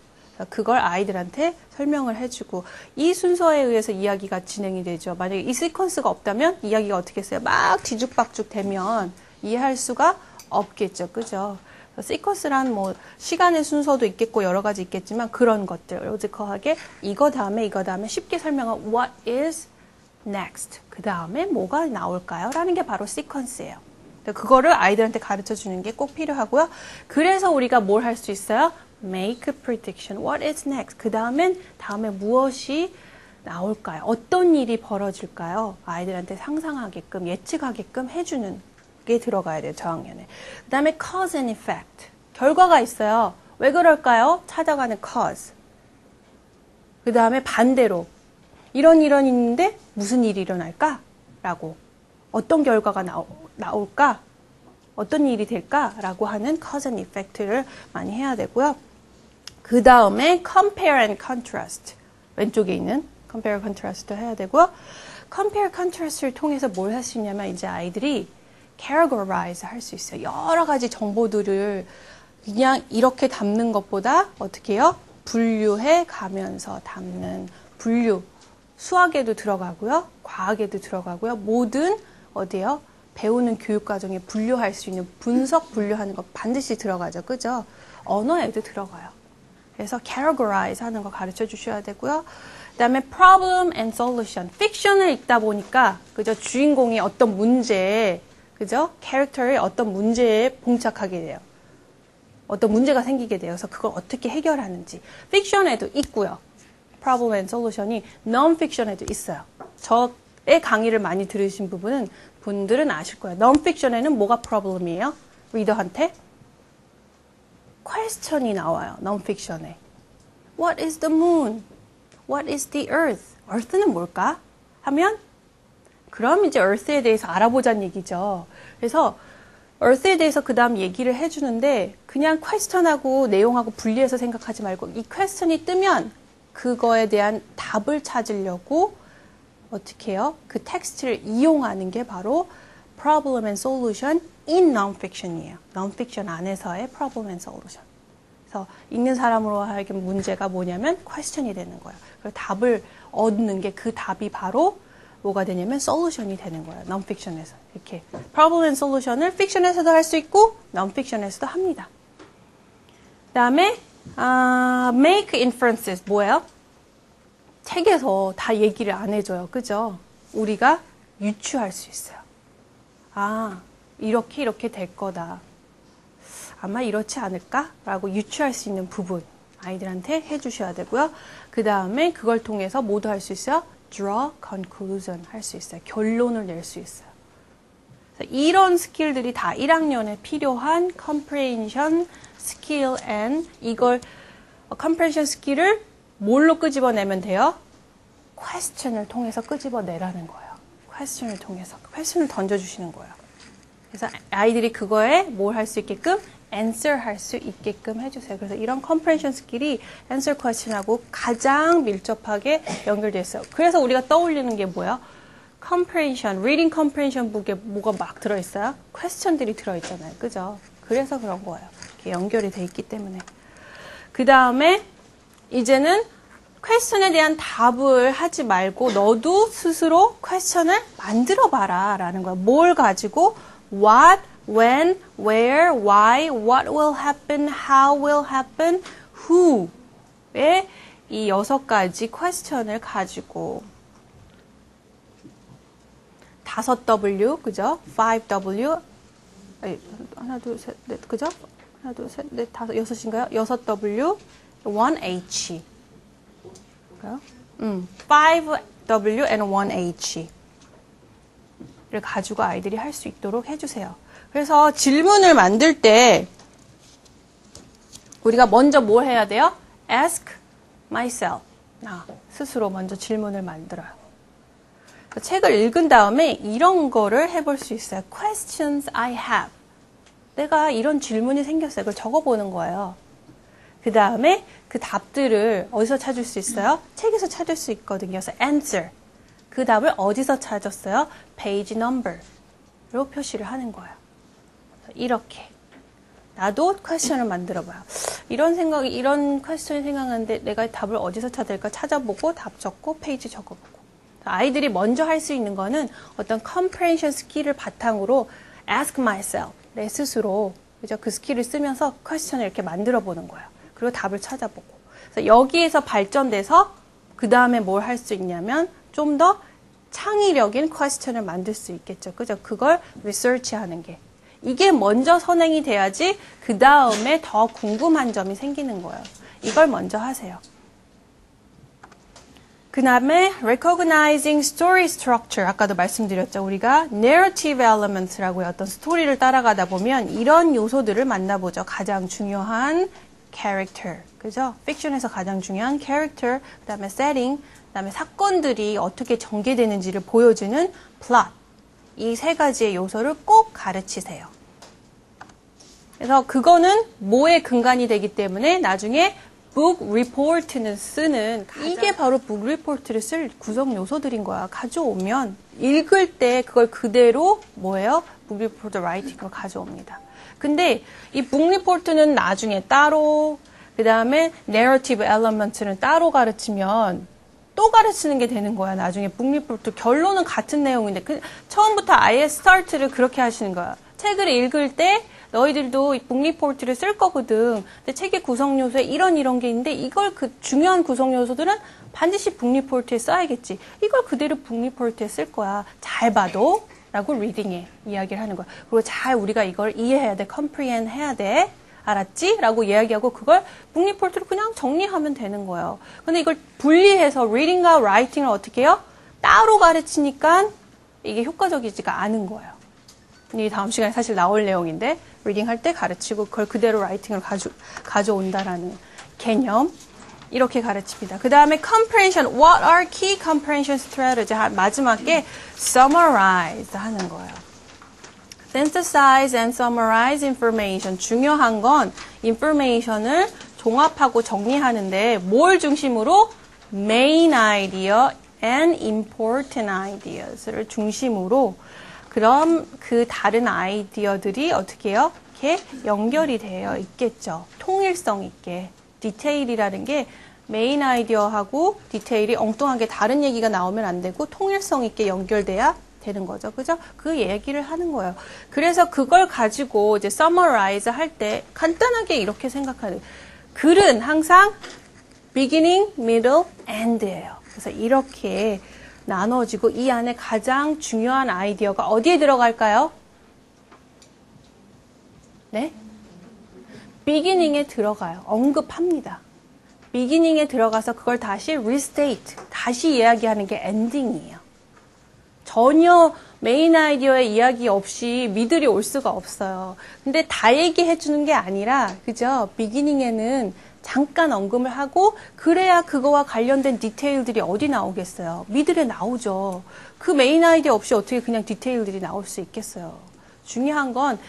그걸 아이들한테 설명을 해주고 이 순서에 의해서 이야기가 진행이 되죠. 만약에 이 시퀀스가 없다면 이야기가 어떻게 했어요? 막 뒤죽박죽 되면 이해할 수가 없겠죠. 그죠? 시퀀스란 뭐 시간의 순서도 있겠고 여러 가지 있겠지만 그런 것들 로지컬하게 이거 다음에 쉽게 설명한 what is next 그 다음에 뭐가 나올까요? 라는 게 바로 시퀀스예요. 그거를 아이들한테 가르쳐 주는 게 꼭 필요하고요. 그래서 우리가 뭘 할 수 있어요? Make a prediction. What is next? 그 다음에 무엇이 나올까요? 어떤 일이 벌어질까요? 아이들한테 상상하게끔 예측하게끔 해주는 게 들어가야 돼요. 저학년에. 그 다음에 cause and effect. 결과가 있어요. 왜 그럴까요? 찾아가는 cause. 그 다음에 반대로 이런 있는데 무슨 일이 일어날까? 라고 어떤 결과가 나올까? 어떤 일이 될까? 라고 하는 cause and effect를 많이 해야 되고요. 그 다음에 compare and contrast. 왼쪽에 있는 compare and contrast도 해야 되고요. compare and contrast를 통해서 뭘 할 수 있냐면 이제 아이들이 categorize 할 수 있어요. 여러 가지 정보들을 그냥 이렇게 담는 것보다 어떻게 해요? 분류해 가면서 담는 분류. 수학에도 들어가고요. 과학에도 들어가고요. 모든 어디요? 배우는 교육 과정에 분류할 수 있는 분석 분류하는 거 반드시 들어가죠. 그죠? 언어에도 들어가요. 그래서 categorize 하는 거 가르쳐 주셔야 되고요. 그다음에 problem and solution. 픽션을 읽다 보니까 그죠? 주인공이 어떤 문제에 그죠? 캐릭터의 어떤 문제에 봉착하게 돼요. 어떤 문제가 생기게 돼요. 그래서 그걸 어떻게 해결하는지. 픽션에도 있고요. problem and solution이 non-fiction에도 있어요. 저의 강의를 많이 들으신 분들은 아실 거예요. non-fiction에는 뭐가 problem이에요? 리더한테 question이 나와요. non-fiction에. What is the moon? What is the earth? earth는 뭘까? 하면 그럼 이제 earth에 대해서 알아보자는 얘기죠. 그래서 earth에 대해서 그 다음 얘기를 해주는데 그냥 question하고 내용하고 분리해서 생각하지 말고 이 question이 뜨면 그거에 대한 답을 찾으려고 어떻게 해요? 그 텍스트를 이용하는 게 바로 problem and solution in non-fiction이에요. non-fiction 안에서의 problem and solution. 그래서 읽는 사람으로 하여금 문제가 뭐냐면 question이 되는 거예요. 그래서 답을 얻는 게 그 답이 바로 뭐가 되냐면 solution이 되는 거예요. non-fiction에서. 이렇게 problem and solution을 fiction에서도 할 수 있고 non-fiction에서도 합니다. 그 다음에 make inferences 뭐예요? 책에서 다 얘기를 안 해줘요. 그죠? 우리가 유추할 수 있어요. 아, 이렇게 될 거다. 아마 이렇지 않을까? 라고 유추할 수 있는 부분 아이들한테 해주셔야 되고요. 그 다음에 그걸 통해서 뭐도 할 수 있어요? draw conclusion 할 수 있어요. 결론을 낼 수 있어요. 이런 스킬들이 다 1학년에 필요한 comprehension skill and 이걸 comprehension skill을 뭘로 끄집어내면 돼요? question을 통해서 끄집어내라는 거예요. question을 통해서. question을 던져주시는 거예요. 그래서 아이들이 그거에 뭘 할 수 있게끔 answer 할 수 있게끔 해주세요. 그래서 이런 comprehension skill이 answer question하고 가장 밀접하게 연결되어 있어요. 그래서 우리가 떠올리는 게 뭐예요? comprehension, reading comprehension 북에 뭐가 막 들어있어요? question들이 들어있잖아요. 그죠? 그래서 그런 거예요. 이렇게 연결이 돼 있기 때문에. 그 다음에 이제는 퀘스천에 대한 답을 하지 말고 너도 스스로 퀘스천을 만들어 봐라 라는 거야. 뭘 가지고 what, when, where, why, what will happen, how will happen, who의 이 6가지 퀘스천을 가지고 5W, 그죠? 5W, 하나, 둘, 셋, 넷, 그죠? 하나, 둘, 셋, 넷, 다섯, 여섯인가요? 6W, 1H. 5W and 1H. 를 가지고 아이들이 할 수 있도록 해주세요. 그래서 질문을 만들 때 우리가 먼저 뭘 해야 돼요? Ask myself. 나 스스로 먼저 질문을 만들어요. 책을 읽은 다음에 이런 거를 해볼 수 있어요. Questions I have. 내가 이런 질문이 생겼어요. 그걸 적어보는 거예요. 그 다음에 그 답들을 어디서 찾을 수 있어요? 책에서 찾을 수 있거든요. 그래서 answer. 그 답을 어디서 찾았어요? page number로 표시를 하는 거예요. 이렇게. 나도 퀘스천을 만들어봐요. 이런 퀘스천이 생각나는데 내가 답을 어디서 찾을까 찾아보고 답 적고 페이지 적어보고. 아이들이 먼저 할 수 있는 거는 어떤 comprehension 스킬을 바탕으로 ask myself. 내 스스로 그죠? 그 스킬을 쓰면서 퀘스천을 이렇게 만들어 보는 거예요. 그리고 답을 찾아보고. 그래서 여기에서 발전돼서 그 다음에 뭘 할 수 있냐면 좀 더 창의력인 퀘스천을 만들 수 있겠죠. 그죠? 그걸 리서치하는 게. 이게 먼저 선행이 돼야지 그 다음에 더 궁금한 점이 생기는 거예요. 이걸 먼저 하세요. 그 다음에 recognizing story structure. 아까도 말씀드렸죠. 우리가 narrative elements라고 어떤 스토리를 따라가다 보면 이런 요소들을 만나보죠. 가장 중요한 character. 그죠? 픽션에서 가장 중요한 character. 그 다음에 setting. 그 다음에 사건들이 어떻게 전개되는지를 보여주는 plot. 이 세 가지의 요소를 꼭 가르치세요. 그래서 그거는 뭐의 근간이 되기 때문에 나중에 book report는 쓰는 이게 바로 book report를 쓸 구성 요소들인 거야. 가져오면 읽을 때 그걸 그대로 뭐예요? book report writing으로 가져옵니다. 근데 이 book report는 나중에 따로 그 다음에 narrative element는 따로 가르치면 또 가르치는 게 되는 거야. 나중에 book report 결론은 같은 내용인데 처음부터 아예 스타트를 그렇게 하시는 거야. 책을 읽을 때 너희들도 이 book report를 쓸 거거든. 근데 책의 구성 요소에 이런 게 있는데 이걸 그 중요한 구성 요소들은 반드시 book report에 써야겠지. 이걸 그대로 book report에 쓸 거야. 잘 봐도 라고 리딩에 이야기를 하는 거야. 그리고 잘 우리가 이걸 이해해야 돼. comprehend 해야 돼. 알았지? 라고 이야기하고 그걸 book report로 그냥 정리하면 되는 거예요. 근데 이걸 분리해서 reading과 writing을 어떻게 해요? 따로 가르치니까 이게 효과적이지가 않은 거예요. 이게 다음 시간에 사실 나올 내용인데 리딩 할 때 가르치고 그걸 그대로 라이팅을 가져온다라는 개념 이렇게 가르칩니다. 그 다음에 comprehension, what are key comprehension strategies? 마지막에 summarize 하는 거예요. synthesize and summarize information. 중요한 건 information을 종합하고 정리하는데 뭘 중심으로? main idea and important ideas를 중심으로 그럼 그 다른 아이디어들이 어떻게 해요? 이렇게 연결이 되어 있겠죠. 통일성 있게. 디테일이라는 게 메인 아이디어하고 디테일이 엉뚱하게 다른 얘기가 나오면 안 되고 통일성 있게 연결돼야 되는 거죠. 그죠? 그 얘기를 하는 거예요. 그래서 그걸 가지고 이제 summarize 할 때 간단하게 이렇게 생각하는 글은 항상 beginning, middle, end예요. 그래서 이렇게 나눠지고 이 안에 가장 중요한 아이디어가 어디에 들어갈까요? 네? beginning에 들어가요. 언급합니다. beginning에 들어가서 그걸 다시 restate, 다시 이야기하는 게 ending이에요. 전혀 메인 아이디어의 이야기 없이 미들이 올 수가 없어요. 근데 다 얘기해 주는 게 아니라, 그죠? beginning에는 잠깐 언급을 하고 그래야 그거와 관련된 디테일들이 어디 나오겠어요? 미들에 나오죠. 그 메인 아이디어 없이 어떻게 그냥 디테일들이 나올 수 있겠어요? 중요한 건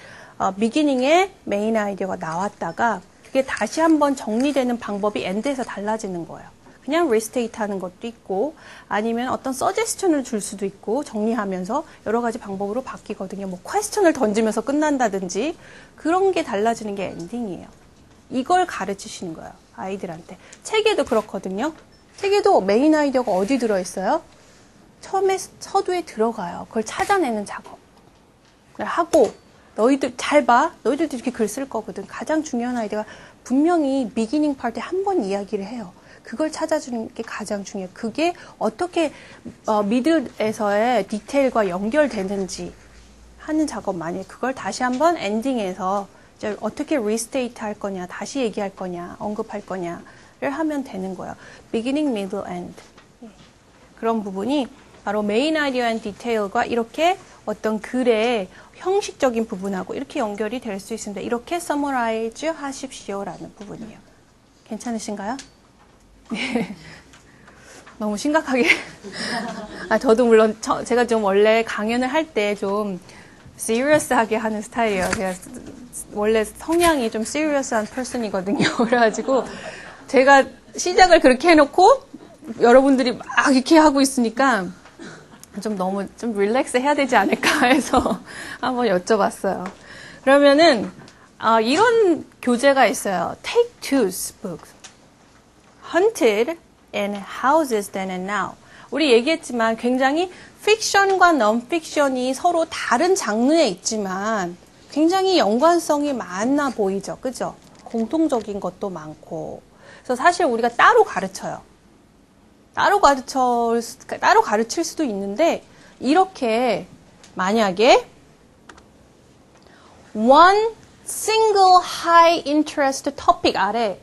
비기닝에 메인 아이디어가 나왔다가 그게 다시 한번 정리되는 방법이 엔드에서 달라지는 거예요. 그냥 리스테이트 하는 것도 있고 아니면 어떤 서제스천을 줄 수도 있고 정리하면서 여러 가지 방법으로 바뀌거든요. 뭐 퀘스천을 던지면서 끝난다든지 그런 게 달라지는 게 엔딩이에요. 이걸 가르치시는 거예요. 아이들한테. 책에도 그렇거든요. 책에도 메인 아이디어가 어디 들어있어요? 처음에 서두에 들어가요. 그걸 찾아내는 작업. 하고 너희들 잘 봐. 너희들도 이렇게 글 쓸 거거든. 가장 중요한 아이디어가 분명히 비기닝 파트에 한 번 이야기를 해요. 그걸 찾아주는 게 가장 중요해요. 그게 어떻게 미들에서의 디테일과 연결되는지 하는 작업 많이 해요. 그걸 다시 한번 엔딩에서 이제 어떻게 restate 할 거냐, 다시 얘기할 거냐, 언급할 거냐를 하면 되는 거예요. beginning, middle, end. 그런 부분이 바로 메인 아이디어 앤 디테일과 이렇게 어떤 글의 형식적인 부분하고 이렇게 연결이 될 수 있습니다. 이렇게 summarize 하십시오라는 부분이에요. 괜찮으신가요? 네. 너무 심각하게. 저도 물론 제가 좀 원래 강연을 할 때 좀 serious하게 하는 스타일이에요. 제가 원래 성향이 좀 serious한 person이거든요. 그래가지고 제가 시작을 그렇게 해놓고 여러분들이 막 이렇게 하고 있으니까 좀 너무 좀 릴렉스 해야 되지 않을까 해서 한번 여쭤봤어요. 그러면은 이런 교재가 있어요. Take Two's book. Hunted in Houses Then and Now. 우리 얘기했지만 굉장히 픽션과 non-fiction이 서로 다른 장르에 있지만 굉장히 연관성이 많아 보이죠. 그죠? 공통적인 것도 많고. 그래서 사실 우리가 따로 가르쳐요. 따로 가르칠 수도 있는데 이렇게 만약에 one single high interest topic 아래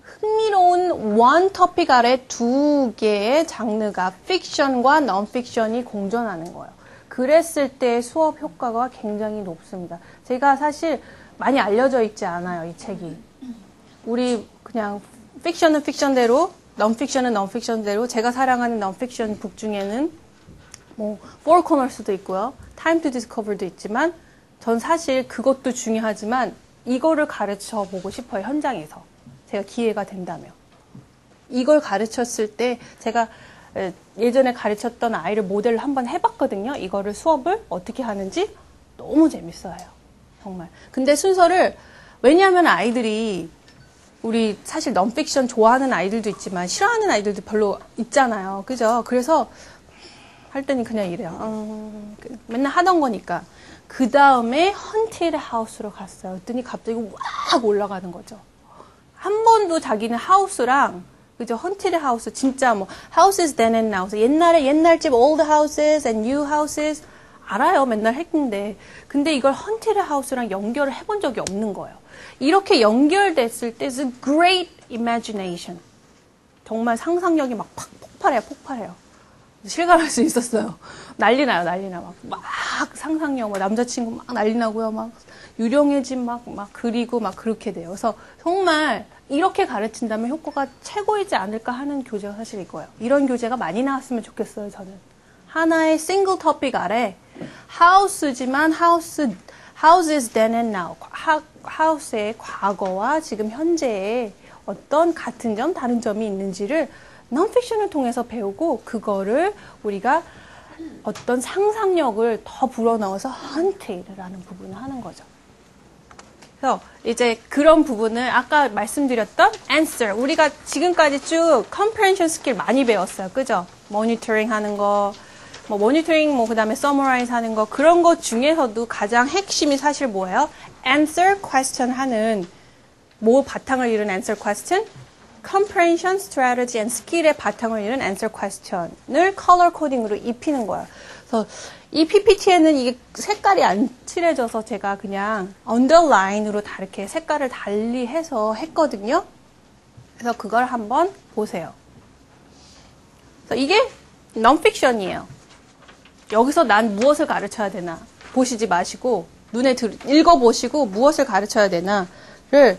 흥미로운 one topic 아래 두 개의 장르가 픽션과 non-fiction이 공존하는 거예요. 그랬을 때 수업 효과가 굉장히 높습니다. 제가 사실 많이 알려져 있지 않아요, 이 책이. 우리 그냥 픽션은 픽션대로 non-fiction은 non-fiction대로 제가 사랑하는 non-fiction 북 중에는 뭐 Four Corners도 있고요. Time to Discover도 있지만 전 사실 그것도 중요하지만 이거를 가르쳐 보고 싶어요. 현장에서. 제가 기회가 된다면. 이걸 가르쳤을 때 제가 예전에 가르쳤던 아이를 모델로 한번 해봤거든요. 이거를 수업을 어떻게 하는지 너무 재밌어요. 정말. 근데 순서를 왜냐하면 아이들이 우리 사실 non-fiction 좋아하는 아이들도 있지만 싫어하는 아이들도 별로 있잖아요. 그죠? 그래서 할 때는 그냥 이래요. 맨날 하던 거니까. 그 다음에 헌티드 하우스로 갔어요. 그랬더니 갑자기 왁 올라가는 거죠. 한 번도 자기는 하우스랑 그죠? 헌티드 하우스 진짜 뭐 houses then and now 옛날 집 old houses and new houses 알아요. 맨날 했는데 근데 이걸 헌티드 하우스랑 연결을 해본 적이 없는 거예요. 이렇게 연결됐을 때 it's a great imagination. 정말 상상력이 막 폭발해요. 실감할 수 있었어요. 난리 나요. 막 상상력, 막 남자친구 막 난리 나고요. 막 유령의 집 막 그리고 막 그렇게 돼요. 그래서 정말 이렇게 가르친다면 효과가 최고이지 않을까 하는 교재가 사실 이거예요. 이런 교재가 많이 나왔으면 좋겠어요, 저는. 하나의 싱글 토픽 아래 하우스지만 houses then and now. 하우스의 과거와 지금 현재의 어떤 같은 점, 다른 점이 있는지를 non-fiction을 통해서 배우고 그거를 우리가 어떤 상상력을 더 불어넣어서 hunted라는 부분을 하는 거죠. 그래서 이제 그런 부분을 아까 말씀드렸던 answer. 우리가 지금까지 쭉 comprehension 스킬 많이 배웠어요. 그죠? 모니터링 하는 거, 그 다음에 summarize 하는 거, 그런 것 중에서도 가장 핵심이 사실 뭐예요? answer question 하는, 바탕을 이룬 answer question? comprehension, strategy, and skill의 바탕을 이룬 answer question을 color coding으로 입히는 거예요. 그래서 이 PPT에는 이게 색깔이 안 칠해져서 제가 그냥 underline으로 다 이렇게 색깔을 달리 해서 했거든요. 그래서 그걸 한번 보세요. 그래서 이게 non-fiction이에요. 여기서 난 무엇을 가르쳐야 되나 보시지 마시고 눈에 읽어보시고 무엇을 가르쳐야 되나를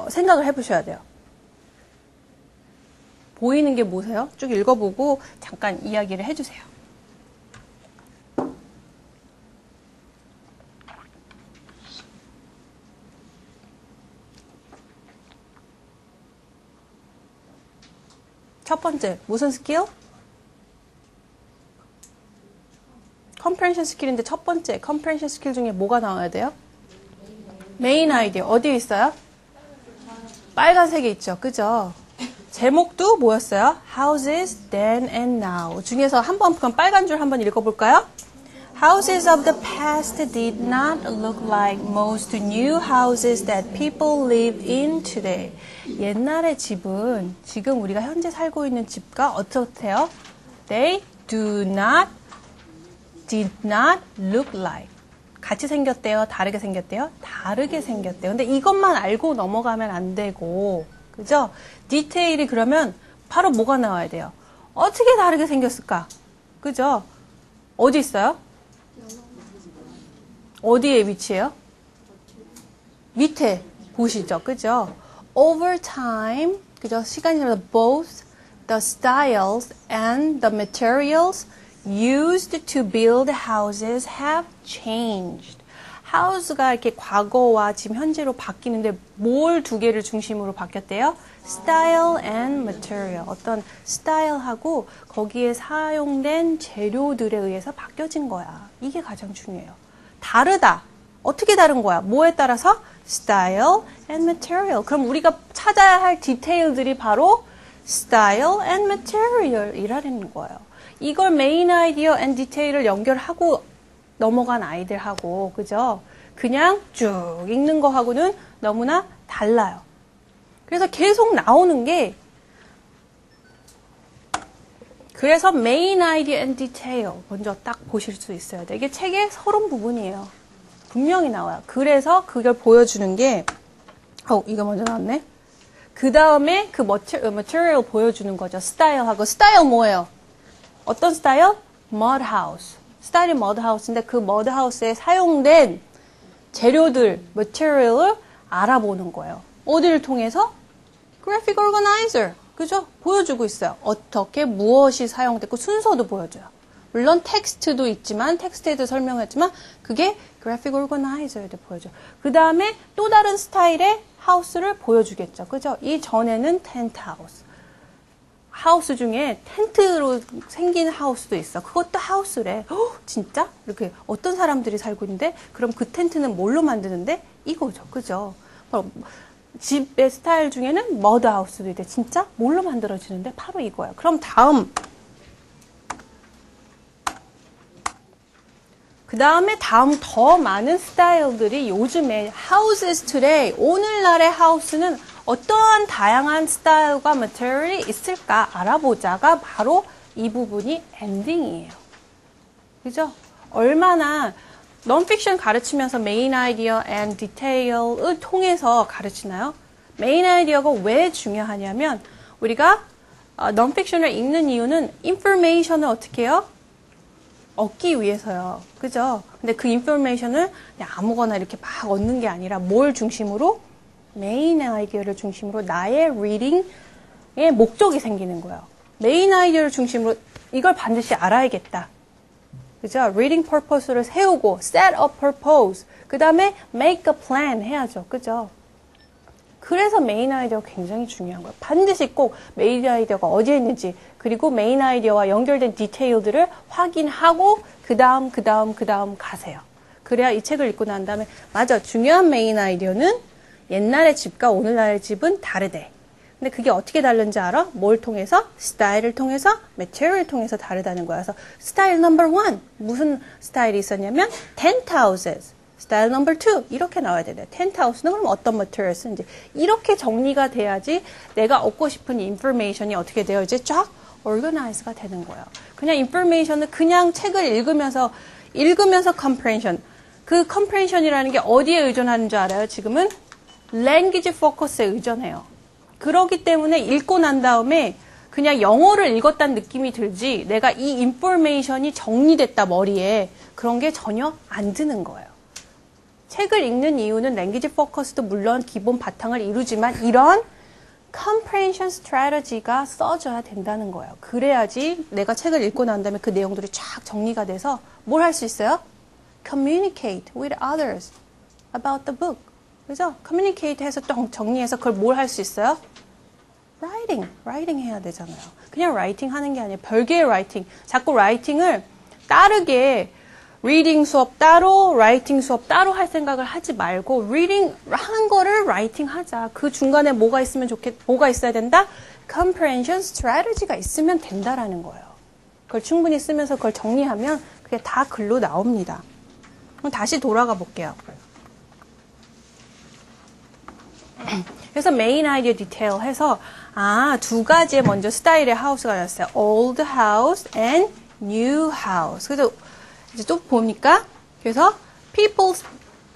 생각을 해보셔야 돼요. 보이는 게 뭐세요? 쭉 읽어보고 잠깐 이야기를 해주세요. 첫 번째, 무슨 스킬? 컴프레hension 스킬인데 첫 번째 컴프레hension 스킬 중에 뭐가 나와야 돼요? 메인 아이디어. 어디에 있어요? 빨간색에 있죠. 그죠? 제목도 뭐였어요? Houses Then and Now 중에서 한번 그럼 빨간 줄 한번 읽어볼까요? Houses of the past did not look like most new houses that people live in today. 옛날의 집은 지금 우리가 현재 살고 있는 집과 어떻대요? They did not look like. 같이 생겼대요? 다르게 생겼대요? 다르게 생겼대요. 근데 이것만 알고 넘어가면 안 되고, 그죠? 디테일이 그러면 바로 뭐가 나와야 돼요? 어떻게 다르게 생겼을까? 그죠? 어디 있어요? 어디에 위치해요? 밑에 보시죠. 그죠? Over time, 그죠? 시간이 지나서 both the styles and the materials used to build houses have changed. house가 이렇게 과거와 지금 현재로 바뀌는데 뭘 두 개를 중심으로 바뀌었대요? style and material. 어떤 스타일하고 거기에 사용된 재료들에 의해서 바뀌어진 거야. 이게 가장 중요해요. 다르다. 어떻게 다른 거야? 뭐에 따라서? style and material. 그럼 우리가 찾아야 할 디테일들이 바로 style and material이라는 거예요. 이걸 main idea and detail을 연결하고 넘어간 아이들하고, 그죠? 그냥 쭉 읽는 거하고는 너무나 달라요. 그래서 계속 나오는 게, 그래서 main idea and detail 먼저 딱 보실 수 있어야 돼요. 이게 책의 서론 부분이에요. 분명히 나와요. 그래서 그걸 보여주는 게, 이거 먼저 나왔네. 그 다음에 그 material 보여주는 거죠. 스타일하고. 스타일 뭐예요? 어떤 스타일? mud house. 스타일이 mud house인데 그 mud house에 사용된 재료들, material을 알아보는 거예요. 어디를 통해서? graphic organizer. 그죠? 보여주고 있어요. 어떻게 무엇이 사용됐고 순서도 보여줘요. 물론 텍스트도 있지만 텍스트에도 설명했지만 그게 graphic organizer에도 보여줘요. 그 다음에 또 다른 스타일의 하우스를 보여주겠죠. 그죠? 이 전에는 텐트 하우스. 하우스 중에 텐트로 생긴 하우스도 있어. 그것도 하우스래. 진짜? 이렇게 어떤 사람들이 살고 있는데 그럼 그 텐트는 뭘로 만드는데? 이거죠. 그죠? 집의 스타일 중에는 머드 하우스도 있대. 진짜? 뭘로 만들어지는데? 바로 이거야. 그럼 다음. 그 다음에 다음 더 많은 스타일들이 요즘에 houses today, 오늘날의 하우스는 어떠한 다양한 스타일과 material이 있을까 알아보자가 바로 이 부분이 엔딩이에요. 그죠? 얼마나 non-fiction 가르치면서 main idea and detail을 통해서 가르치나요? main idea가 왜 중요하냐면 우리가 non-fiction을 읽는 이유는 information을 어떻게 해요? 얻기 위해서요. 그죠? 근데 그 인포메이션을 그냥 아무거나 이렇게 막 얻는 게 아니라 뭘 중심으로? 메인 아이디어를 중심으로 나의 리딩의 목적이 생기는 거예요. 메인 아이디어를 중심으로 이걸 반드시 알아야겠다. 그죠? reading purpose를 세우고 set a purpose. 그 다음에 make a plan 해야죠. 그죠? 그래서 메인 아이디어가 굉장히 중요한 거예요. 반드시 꼭 메인 아이디어가 어디에 있는지 그리고 메인 아이디어와 연결된 디테일들을 확인하고 그 다음 가세요. 그래야 이 책을 읽고 난 다음에 맞아. 중요한 메인 아이디어는 옛날의 집과 오늘날의 집은 다르대. 근데 그게 어떻게 다른지 알아? 뭘 통해서? 스타일을 통해서, material을 통해서 다르다는 거야. 그래서 스타일 넘버 1 무슨 스타일이 있었냐면 tent houses. 스타일 넘버 2 이렇게 나와야 돼요. 텐트 하우스는 그럼 어떤 material 쓰는지 이렇게 정리가 돼야지 내가 얻고 싶은 인포메이션이 어떻게 돼요? 이제 쫙 organize가 되는 거예요. 그냥 인포메이션을 그냥 책을 읽으면서 comprehension. 그 comprehension이라는 게 어디에 의존하는 줄 알아요? 지금은 language focus에 의존해요. 그렇기 때문에 읽고 난 다음에 그냥 영어를 읽었다는 느낌이 들지 내가 이 인포메이션이 정리됐다 머리에 그런 게 전혀 안 드는 거예요. 책을 읽는 이유는 language focus도 물론 기본 바탕을 이루지만 이런 comprehension strategy가 써져야 된다는 거예요. 그래야지 내가 책을 읽고 난 다음에 그 내용들이 쫙 정리가 돼서 뭘 할 수 있어요? communicate with others about the book. 그죠? communicate 해서 또 정리해서 그걸 뭘 할 수 있어요? writing 해야 되잖아요. 그냥 writing 하는 게 아니에요. 별개의 writing. 자꾸 writing을 따르게 reading 수업 따로, writing 수업 따로 할 생각을 하지 말고 reading 하는 거를 writing 하자. 그 중간에 뭐가 있어야 된다? comprehension strategy가 있으면 된다라는 거예요. 그걸 충분히 쓰면서 그걸 정리하면 그게 다 글로 나옵니다. 그럼 다시 돌아가 볼게요. 그래서 main idea detail 해서 두 가지의 먼저 스타일의 하우스가 나왔어요. old house and new house. 그래서 이제 또 보니까 그래서 people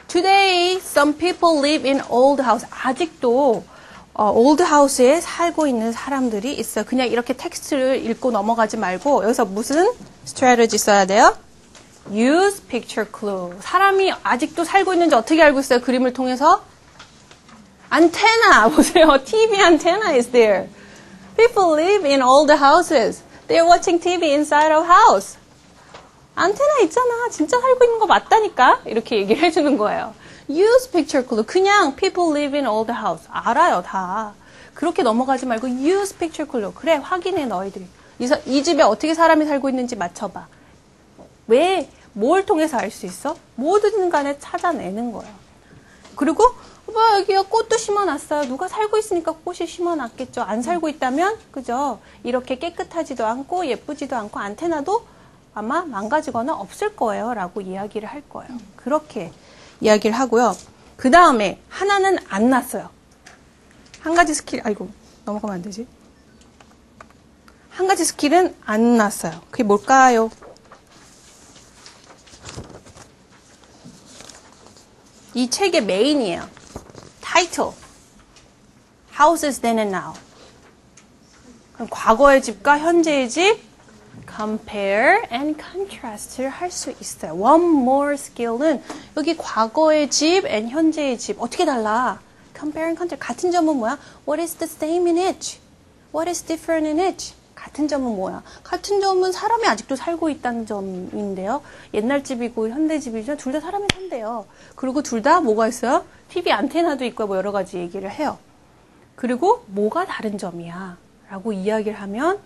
today some people live in old house. 아직도 old house에 살고 있는 사람들이 있어요. 그냥 이렇게 텍스트를 읽고 넘어가지 말고 여기서 무슨 strategy 써야 돼요? Use picture clue. 사람이 아직도 살고 있는지 어떻게 알고 있어요? 그림을 통해서? 안테나 보세요. TV antenna is there. People live in old houses. They're watching TV inside a house. 안테나 있잖아. 진짜 살고 있는 거 맞다니까. 이렇게 얘기를 해주는 거예요. Use picture clue. 그냥 people live in old house. 알아요, 다. 그렇게 넘어가지 말고 use picture clue. 그래, 확인해, 너희들이. 이 집에 어떻게 사람이 살고 있는지 맞춰봐. 왜, 뭘 통해서 알 수 있어? 뭐든 간에 찾아내는 거예요. 그리고 여기가 꽃도 심어놨어요. 누가 살고 있으니까 꽃이 심어놨겠죠. 안 살고 있다면, 그죠? 이렇게 깨끗하지도 않고 예쁘지도 않고 안테나도 아마 망가지거나 없을 거예요. 라고 이야기를 할 거예요. 그렇게 이야기를 하고요. 그 다음에 하나는 안 났어요. 한 가지 스킬, 아이고, 넘어가면 안 되지. 한 가지 스킬은 안 났어요. 그게 뭘까요? 이 책의 메인이에요. 타이틀. Houses then and now. 그럼 과거의 집과 현재의 집 compare and contrast를 할 수 있어요. One more skill는 여기 과거의 집 and 현재의 집 어떻게 달라? Compare and contrast. 같은 점은 뭐야? What is the same in each? What is different in each? 같은 점은 뭐야? 같은 점은 사람이 아직도 살고 있다는 점인데요. 옛날 집이고 현대 집이죠. 둘 다 사람이 산대요. 그리고 둘 다 뭐가 있어요? TV 안테나도 있고 뭐 여러 가지 얘기를 해요. 그리고 뭐가 다른 점이야? 라고 이야기를 하면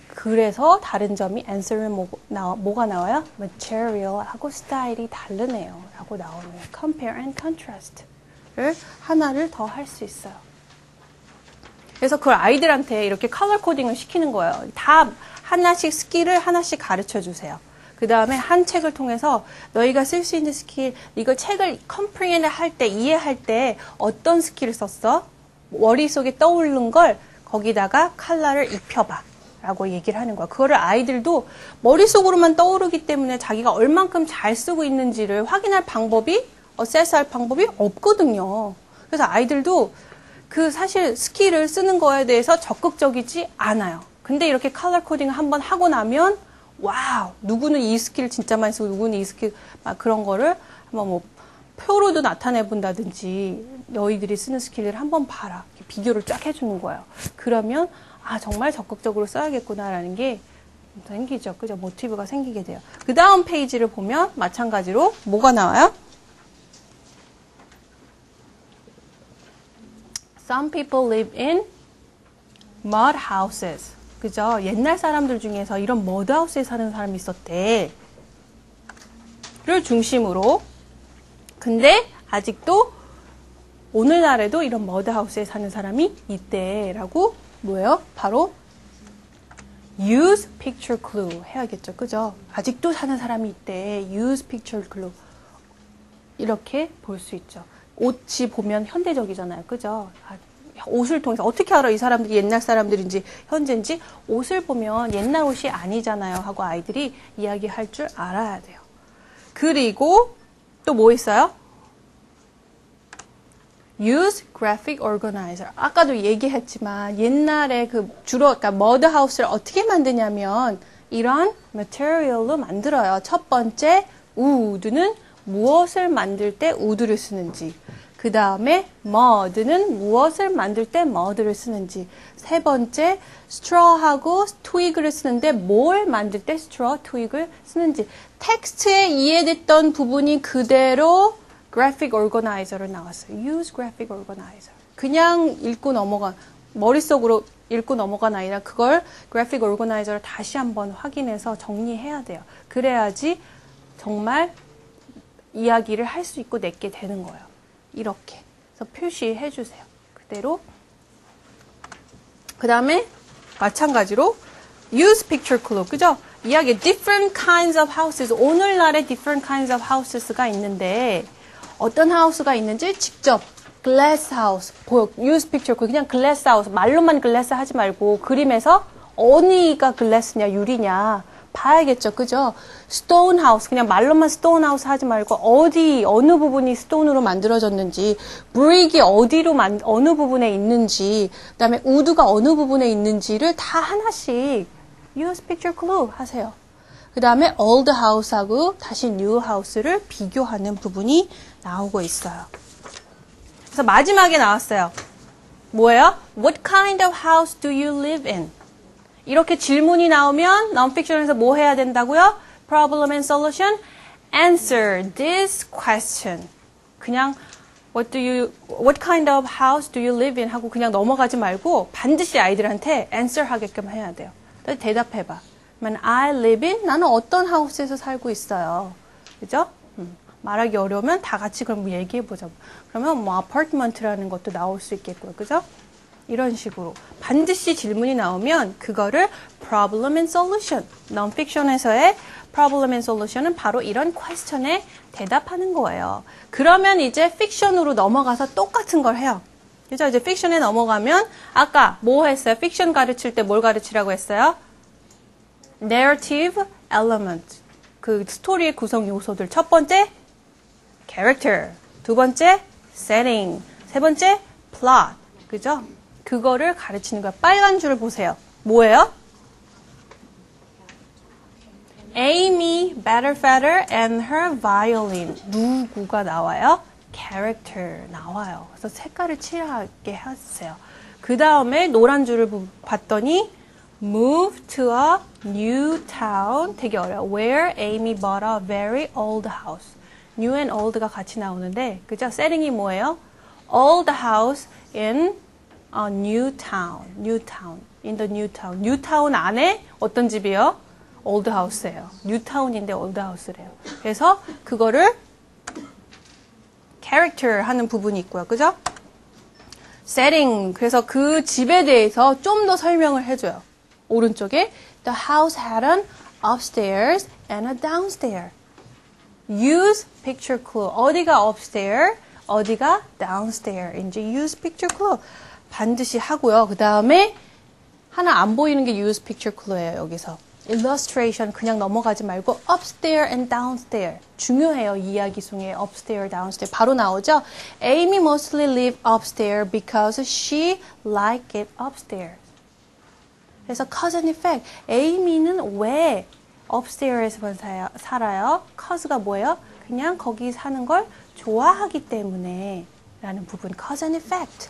그래서 다른 점이 answer은 뭐가 나와요? material하고 스타일이 다르네요. 라고 나오네요. compare and contrast를 하나를 더 할 수 있어요. 그래서 그걸 아이들한테 이렇게 컬러 코딩을 시키는 거예요. 다 하나씩 스킬을 하나씩 가르쳐 주세요. 그 다음에 한 책을 통해서 너희가 쓸 수 있는 스킬, 이거 책을 comprehend 할 때, 이해할 때 어떤 스킬을 썼어? 머릿속에 떠오르는 걸 거기다가 컬러를 입혀봐. 라고 얘기를 하는 거야. 그거를 아이들도 머릿속으로만 떠오르기 때문에 자기가 얼만큼 잘 쓰고 있는지를 확인할 방법이, 어세스할 방법이 없거든요. 그래서 아이들도 그 사실 스킬을 쓰는 거에 대해서 적극적이지 않아요. 근데 이렇게 컬러 코딩을 한번 하고 나면 와우, 누구는 이 스킬 진짜 많이 쓰고 누구는 이 스킬 막 그런 거를 한번 뭐 표로도 나타내 본다든지 너희들이 쓰는 스킬을 한번 봐라. 비교를 쫙 해주는 거예요. 그러면 아 정말 적극적으로 써야겠구나라는 게 생기죠. 그죠? 모티브가 생기게 돼요. 그 다음 페이지를 보면 마찬가지로 뭐가 나와요? Some people live in mud houses. 그죠? 옛날 사람들 중에서 이런 mud house에 사는 사람이 있었대. 를 중심으로. 근데 아직도 오늘날에도 이런 mud house에 사는 사람이 있대라고 뭐예요? 바로 use picture clue 해야겠죠. 그죠? 아직도 사는 사람이 있대. use picture clue. 이렇게 볼 수 있죠. 옷이 보면 현대적이잖아요. 그죠? 옷을 통해서 어떻게 알아? 이 사람들이 옛날 사람들인지 현재인지 옷을 보면 옛날 옷이 아니잖아요. 하고 아이들이 이야기할 줄 알아야 돼요. 그리고 또 뭐 있어요? Use graphic organizer. 아까도 얘기했지만 옛날에 그 주로 그러니까 mud house를 어떻게 만드냐면 이런 material로 만들어요. 첫 번째 wood는 무엇을 만들 때 wood를 쓰는지. 그 다음에 mud는 무엇을 만들 때 mud를 쓰는지. 세 번째 straw하고 twig를 쓰는데 뭘 만들 때 straw, twig을 쓰는지. 텍스트에 이해됐던 부분이 그대로 graphic organizer로 나왔어요. use graphic organizer. 그냥 읽고 넘어가, 머릿속으로 읽고 넘어간 아니라 그걸 graphic organizer로 다시 한번 확인해서 정리해야 돼요. 그래야지 정말 이야기를 할 수 있고 내게 되는 거예요. 이렇게. 그래서 표시해 주세요. 그대로. 그 다음에 마찬가지로 use picture clue. 그죠? 이야기 different kinds of houses. 오늘날의 different kinds of houses가 있는데 어떤 하우스가 있는지 직접 glass house 보여. use picture clue. 그냥 glass house. 말로만 glass 하지 말고 그림에서 어디가 glass냐, 유리냐 봐야겠죠. 그죠? 스톤 하우스, 그냥 말로만 스톤 하우스 하지 말고 어느 부분이 스톤으로 만들어졌는지, 브릭이 어느 부분에 있는지, 그 다음에 우드가 어느 부분에 있는지를 다 하나씩 use picture clue 하세요. 그 다음에 old house하고 다시 new house를 비교하는 부분이 나오고 있어요. 그래서 마지막에 나왔어요. 뭐예요? What kind of house do you live in? 이렇게 질문이 나오면 non-fiction에서 뭐 해야 된다고요? Problem and solution. Answer this question. 그냥 what kind of house do you live in? 하고 그냥 넘어가지 말고 반드시 아이들한테 answer 하게끔 해야 돼요. 대답해봐. I live in? 나는 어떤 하우스에서 살고 있어요. 그죠? 말하기 어려우면 다 같이 그럼 얘기해보자. 그러면 뭐 아파트먼트라는 것도 나올 수 있겠고요. 그죠? 이런 식으로 반드시 질문이 나오면 그거를 problem and solution. non-fiction에서의 problem and solution은 바로 이런 question에 대답하는 거예요. 그러면 이제 fiction으로 넘어가서 똑같은 걸 해요. 그죠? 이제 fiction에 넘어가면 아까 뭐 했어요? fiction 가르칠 때 뭘 가르치라고 했어요? narrative element. 그 스토리의 구성 요소들. 첫 번째 character. 두 번째 setting. 세 번째 plot. 그죠? 그거를 가르치는 거야. 빨간 줄을 보세요. 뭐예요? Amy, better, fatter, and her violin. 누구가 나와요? character 나와요. 그래서 색깔을 칠하게 해주세요. 그 다음에 노란 줄을 봤더니 move to a new town. 되게 어려워. Where Amy bought a very old house. new and old가 같이 나오는데 그죠? setting이 뭐예요? old house in a new town. new town. in the new town. new town 안에 어떤 집이요? old house예요. new town인데 old house래요. 그래서 그거를 character 하는 부분이 있고요. 그죠? setting. 그래서 그 집에 대해서 좀 더 설명을 해줘요. 오른쪽에 the house had an upstairs and a downstairs. use picture clue. 어디가 upstairs, 어디가 downstairs인지 use picture clue. 반드시 하고요. 그 다음에 하나 안 보이는 게 use picture clue예요. 여기서. illustration 그냥 넘어가지 말고 upstairs and downstairs. 중요해요. 이야기 중에 upstairs, downstairs. 바로 나오죠. Amy mostly live upstairs because she liked it upstairs. 그래서 cause and effect. Amy는 왜 upstairs에서만 살아요? cause가 뭐예요? 그냥 거기 사는 걸 좋아하기 때문에 라는 부분. cause and effect.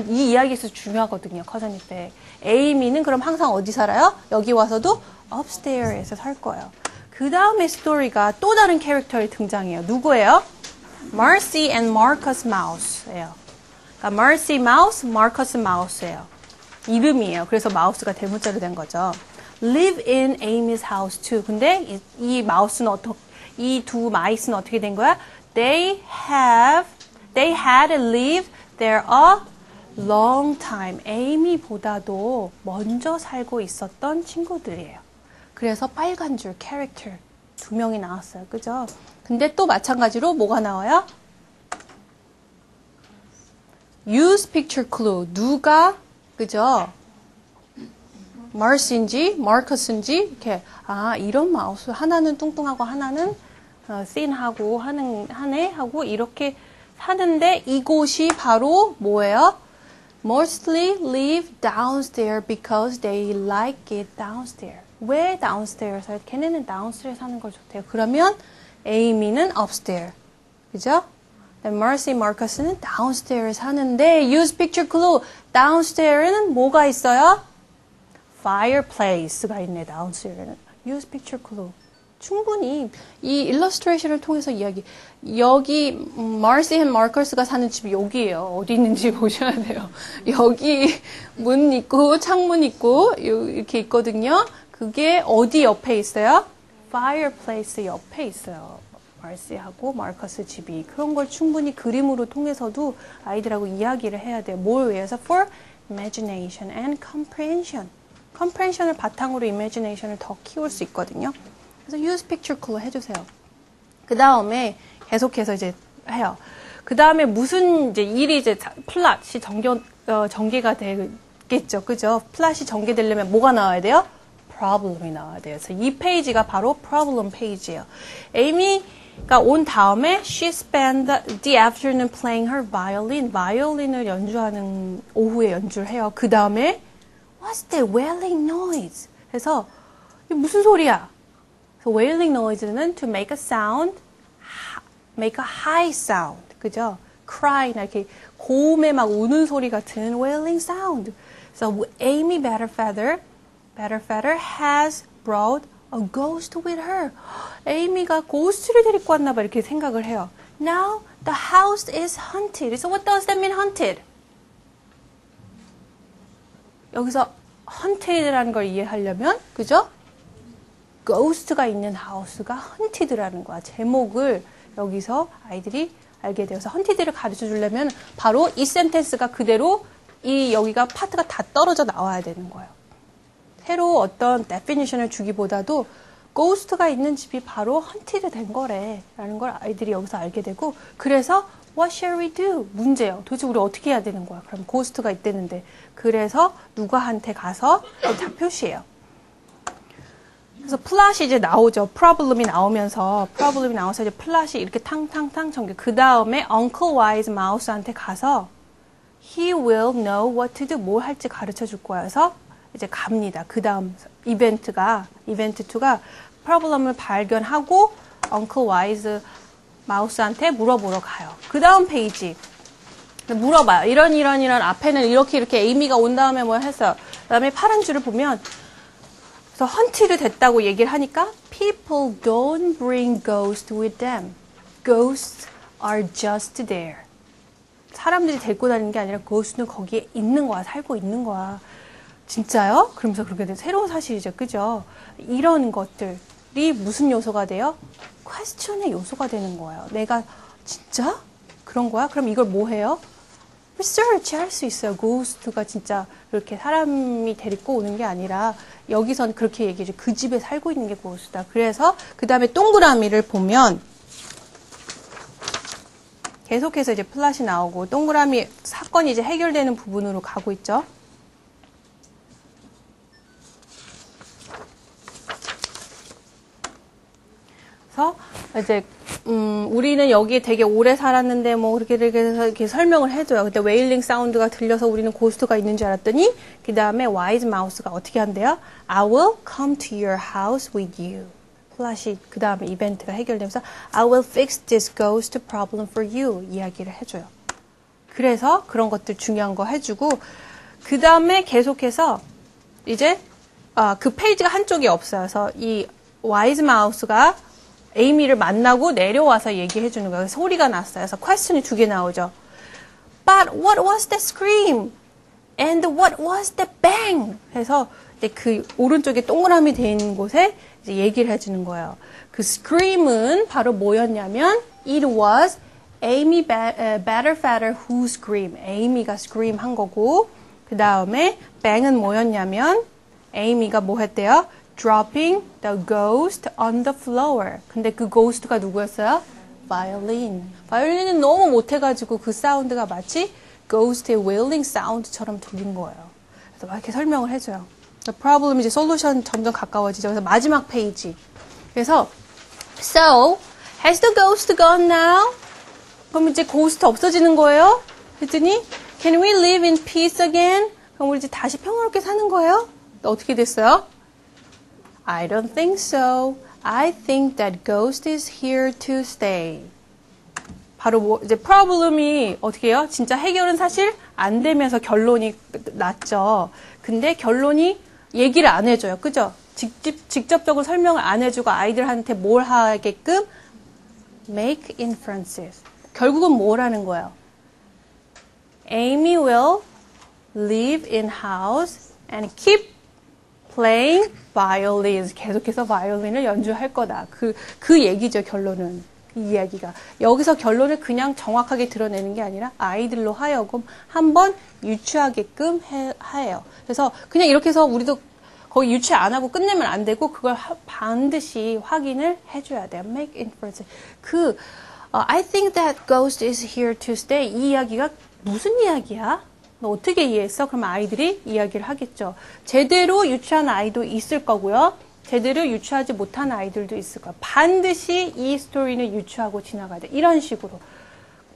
이 이야기에서 중요하거든요. cause and effect. Amy는 그럼 항상 어디 살아요? 여기 와서도 upstairs에서 살 거예요. 그 다음에 스토리가 또 다른 캐릭터에 등장해요. 누구예요? Marcy and Marcus Mouse예요. 그러니까 Marcy Mouse, Marcus Mouse예요. 이름이에요. 그래서 마우스가 대문자로 된 거죠. Live in Amy's house too. 근데 이 마우스는 이 두 마이스는 어떻게 된 거야? They had lived there a long time. Amy보다도 먼저 살고 있었던 친구들이에요. 그래서 빨간 줄 character 두 명이 나왔어요. 그죠? 근데 또 마찬가지로 뭐가 나와요? use picture clue. 누가 그죠? Marcy인지 Marcus인지 이렇게 이런 마우스 하나는 뚱뚱하고 하나는 thin하고 하네 하고 이렇게 사는데 이곳이 바로 뭐예요? Mostly live downstairs because they like it downstairs. 왜 downstairs 살아요? 걔네는 downstairs 사는 걸 좋대요. 그러면 Amy는 upstairs. 그죠? Marcy, Marcus는 downstairs 사는데 use picture clue. downstairs는 뭐가 있어요? fireplace가 있네. downstairs는. use picture clue. 충분히 이 illustration을 통해서 여기 Marcy and Marcus가 사는 집이 여기예요. 어디 있는지 보셔야 돼요. 여기 문 있고 창문 있고 이렇게 있거든요. 그게 어디 옆에 있어요? fireplace 옆에 있어요. Marcy하고 Marcus 집이. 그런 걸 충분히 그림으로 통해서도 아이들하고 이야기를 해야 돼요. 뭘 위해서? For imagination and comprehension. comprehension을 바탕으로 imagination을 더 키울 수 있거든요. 그래서 use picture clue 해주세요. 그 다음에 계속해서 이제 해요. 그 다음에 무슨 이제 일이 이제 플롯이 전개가 되겠죠. 그죠? 플롯이 전개되려면 뭐가 나와야 돼요? problem이 나와야 돼요. 그래서 이 페이지가 바로 problem 페이지예요. 에이미가 온 다음에 she spent the afternoon playing her violin. 바이올린을 연주하는 오후에 연주를 해요. 그 다음에 what's that wailing noise? 그래서 이게 무슨 소리야? 그래서 wailing noise는 to make a sound, make a high sound. 그죠? cry나 이렇게 고음에 막 우는 소리 같은 wailing sound. So Amy Batterfeather has brought a ghost with her. 에이미가 고스트를 데리고 왔나 봐 이렇게 생각을 해요. Now the house is haunted. So what does that mean haunted? 여기서 haunted라는 걸 이해하려면 그죠? ghost가 있는 하우스가 haunted라는 거야. 제목을 여기서 아이들이 알게 되어서 헌티드를 가르쳐 주려면 바로 이 센텐스가 그대로 이 여기가 파트가 다 떨어져 나와야 되는 거예요. 새로 어떤 데피니션을 주기보다도 고스트가 있는 집이 바로 헌티드 된 거래 라는 걸 아이들이 여기서 알게 되고 그래서 What shall we do? 문제예요. 도대체 우리 어떻게 해야 되는 거야? 그럼 고스트가 있다는데 그래서 누구한테 가서 다 표시해요. 그래서 플롯이 이제 나오죠. 프로블럼이 나오면서 이제 플롯이 이렇게 탕탕탕 전개. 그 다음에 Uncle Wise Mouse한테 가서 He will know what to do. 뭘 할지 가르쳐 줄 거야. 그래서 이제 갑니다. 그 다음 이벤트 2가 프로블럼을 발견하고 Uncle Wise Mouse한테 물어보러 가요. 그 다음 페이지 물어봐요. 이런 앞에는 이렇게 에이미가 온 다음에 뭐 했어요. 그 다음에 파란 줄을 보면 그래서 헌티드 됐다고 얘기를 하니까 People don't bring ghosts with them. Ghosts are just there. 사람들이 데리고 다니는 게 아니라 ghost는 거기에 있는 거야. 살고 있는 거야. 진짜요? 그러면서 그렇게 돼. 새로운 사실이죠. 그죠? 이런 것들이 무슨 요소가 돼요? 퀘스천의 요소가 되는 거예요. 내가 진짜? 그런 거야? 그럼 이걸 뭐 해요? 리서치 할 수 있어요. 고스트가 진짜 그렇게 사람이 데리고 오는 게 아니라 여기선 그렇게 얘기해줘. 그 집에 살고 있는 게 고스트다. 그래서 그 다음에 동그라미를 보면 계속해서 이제 플롯이 나오고 동그라미 사건이 이제 해결되는 부분으로 가고 있죠. 그래서 이제 우리는 여기에 되게 오래 살았는데 뭐 이렇게 설명을 해줘요. 그때 웨일링 사운드가 들려서 우리는 고스트가 있는 줄 알았더니 그 다음에 와이즈 마우스가 어떻게 한대요? I will come to your house with you. 플롯이 그 다음에 이벤트가 해결되면서 I will fix this ghost problem for you 이야기를 해줘요. 그래서 그런 것들 중요한 거 해주고 그 다음에 계속해서 이제 그 페이지가 한쪽이 없어요. 그래서 이 와이즈 마우스가 에이미를 만나고 내려와서 얘기해 주는 거예요. 소리가 났어요. 그래서 퀘스천이 2개 나오죠. But what was that scream? And what was that bang? 해서 이제 그 오른쪽에 동그라미 돼 있는 곳에 이제 얘기를 해주는 거예요. 그 scream은 바로 뭐였냐면 It was Amy Batterfeather who screamed. 에이미가 scream 한 거고 그 다음에 bang은 뭐였냐면 에이미가 뭐 했대요? Dropping the ghost on the floor. 근데 그 ghost가 누구였어요? 바이올린. 바이올린은 너무 못해가지고 그 사운드가 마치 ghost의 wailing 사운드처럼 들린 거예요. 그래서 막 이렇게 설명을 해줘요. The problem 이제 솔루션 점점 가까워지죠. 그래서 마지막 페이지. 그래서 So, has the ghost gone now? 그럼 이제 고스트 없어지는 거예요? 했더니 Can we live in peace again? 그럼 우리 이제 다시 평화롭게 사는 거예요? 어떻게 됐어요? I don't think so. I think that ghost is here to stay. 바로 이제 프로블럼이 어떻게 해요? 진짜 해결은 사실 안 되면서 결론이 났죠. 근데 결론이 얘기를 안 해줘요. 그죠? 직접적으로 설명을 안 해주고 아이들한테 뭘 하게끔 make inferences. 결국은 뭐라는 거예요? Amy will live in house and keep playing violins. 계속해서 바이올린을 연주할 거다. 그 얘기죠, 결론은. 이 이야기가. 여기서 결론을 그냥 정확하게 드러내는 게 아니라 아이들로 하여금 한번 유추하게끔 해요. 그래서 그냥 이렇게 해서 우리도 거의 유추 안 하고 끝내면 안 되고 그걸 반드시 확인을 해줘야 돼요. Make inference. I think that ghost is here to stay. 이 이야기가 무슨 이야기야? 너 어떻게 이해했어? 그러면 아이들이 이야기를 하겠죠. 제대로 유추한 아이도 있을 거고요. 제대로 유추하지 못한 아이들도 있을 거예요. 반드시 이 스토리는 유추하고 지나가야 돼. 이런 식으로.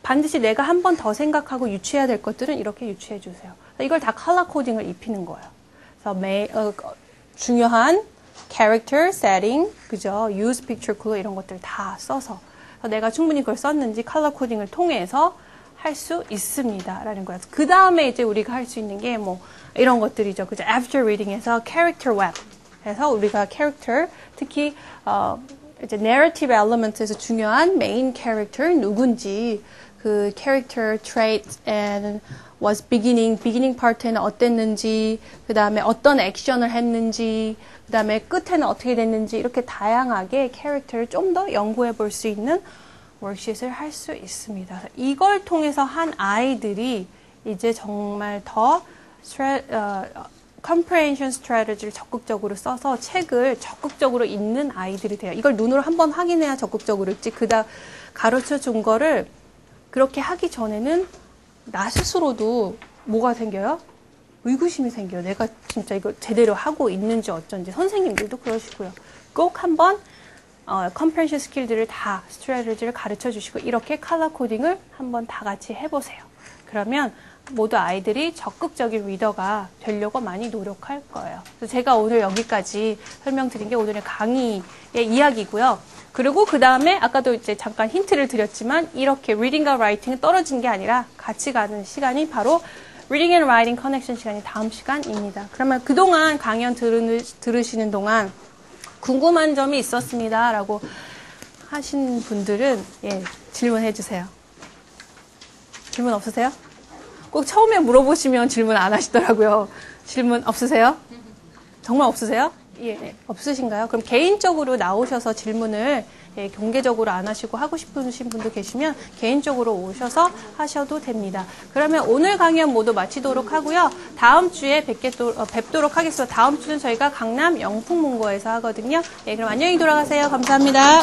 반드시 내가 한 번 더 생각하고 유추해야 될 것들은 이렇게 유추해 주세요. 이걸 다 컬러 코딩을 입히는 거예요. 그래서 중요한 character, setting, 그죠? use picture clue 이런 것들 다 써서 내가 충분히 그걸 썼는지 컬러 코딩을 통해서 할 수 있습니다. 라는 거예요. 그 다음에 이제 우리가 할 수 있는 게 뭐 이런 것들이죠. 그죠? after reading에서 character web 해서 우리가 character, 특히 이제 narrative element에서 중요한 main character 누군지 그 character trait and was beginning part에는 어땠는지, 그 다음에 어떤 액션을 했는지, 그 다음에 끝에는 어떻게 됐는지 이렇게 다양하게 캐릭터를 좀 더 연구해 볼 수 있는 워크시트를 할 수 있습니다. 이걸 통해서 한 아이들이 이제 정말 더 comprehension strategy를 적극적으로 써서 책을 적극적으로 읽는 아이들이 돼요. 이걸 눈으로 한번 확인해야 적극적으로 읽지. 그다 가르쳐 준 거를 그렇게 하기 전에는 나 스스로도 뭐가 생겨요? 의구심이 생겨요. 내가 진짜 이거 제대로 하고 있는지 어쩐지. 선생님들도 그러시고요. 꼭 한번 comprehension 스킬들을 다 스트래티지를 가르쳐 주시고 이렇게 컬러 코딩을 한번 다 같이 해보세요. 그러면 모두 아이들이 적극적인 리더가 되려고 많이 노력할 거예요. 그래서 제가 오늘 여기까지 설명드린 게 오늘의 강의의 이야기고요. 그리고 그 다음에 아까도 이제 잠깐 힌트를 드렸지만 이렇게 reading과 writing이 떨어진 게 아니라 같이 가는 시간이 바로 reading and writing connection 시간이 다음 시간입니다. 그러면 그동안 강연 들으시는 동안 궁금한 점이 있었습니다. 라고 하신 분들은 질문해 주세요. 질문 없으세요? 꼭 처음에 물어보시면 질문 안 하시더라고요. 질문 없으세요? 정말 없으세요? 예, 없으신가요? 그럼 개인적으로 나오셔서 질문을 공개적으로 안 하시고 하고 싶으신 분도 계시면 개인적으로 오셔서 하셔도 됩니다. 그러면 오늘 강연 모두 마치도록 하고요. 다음 주에 뵙도록 하겠습니다. 다음 주는 저희가 강남 영풍문고에서 하거든요. 예, 그럼 안녕히 돌아가세요. 감사합니다.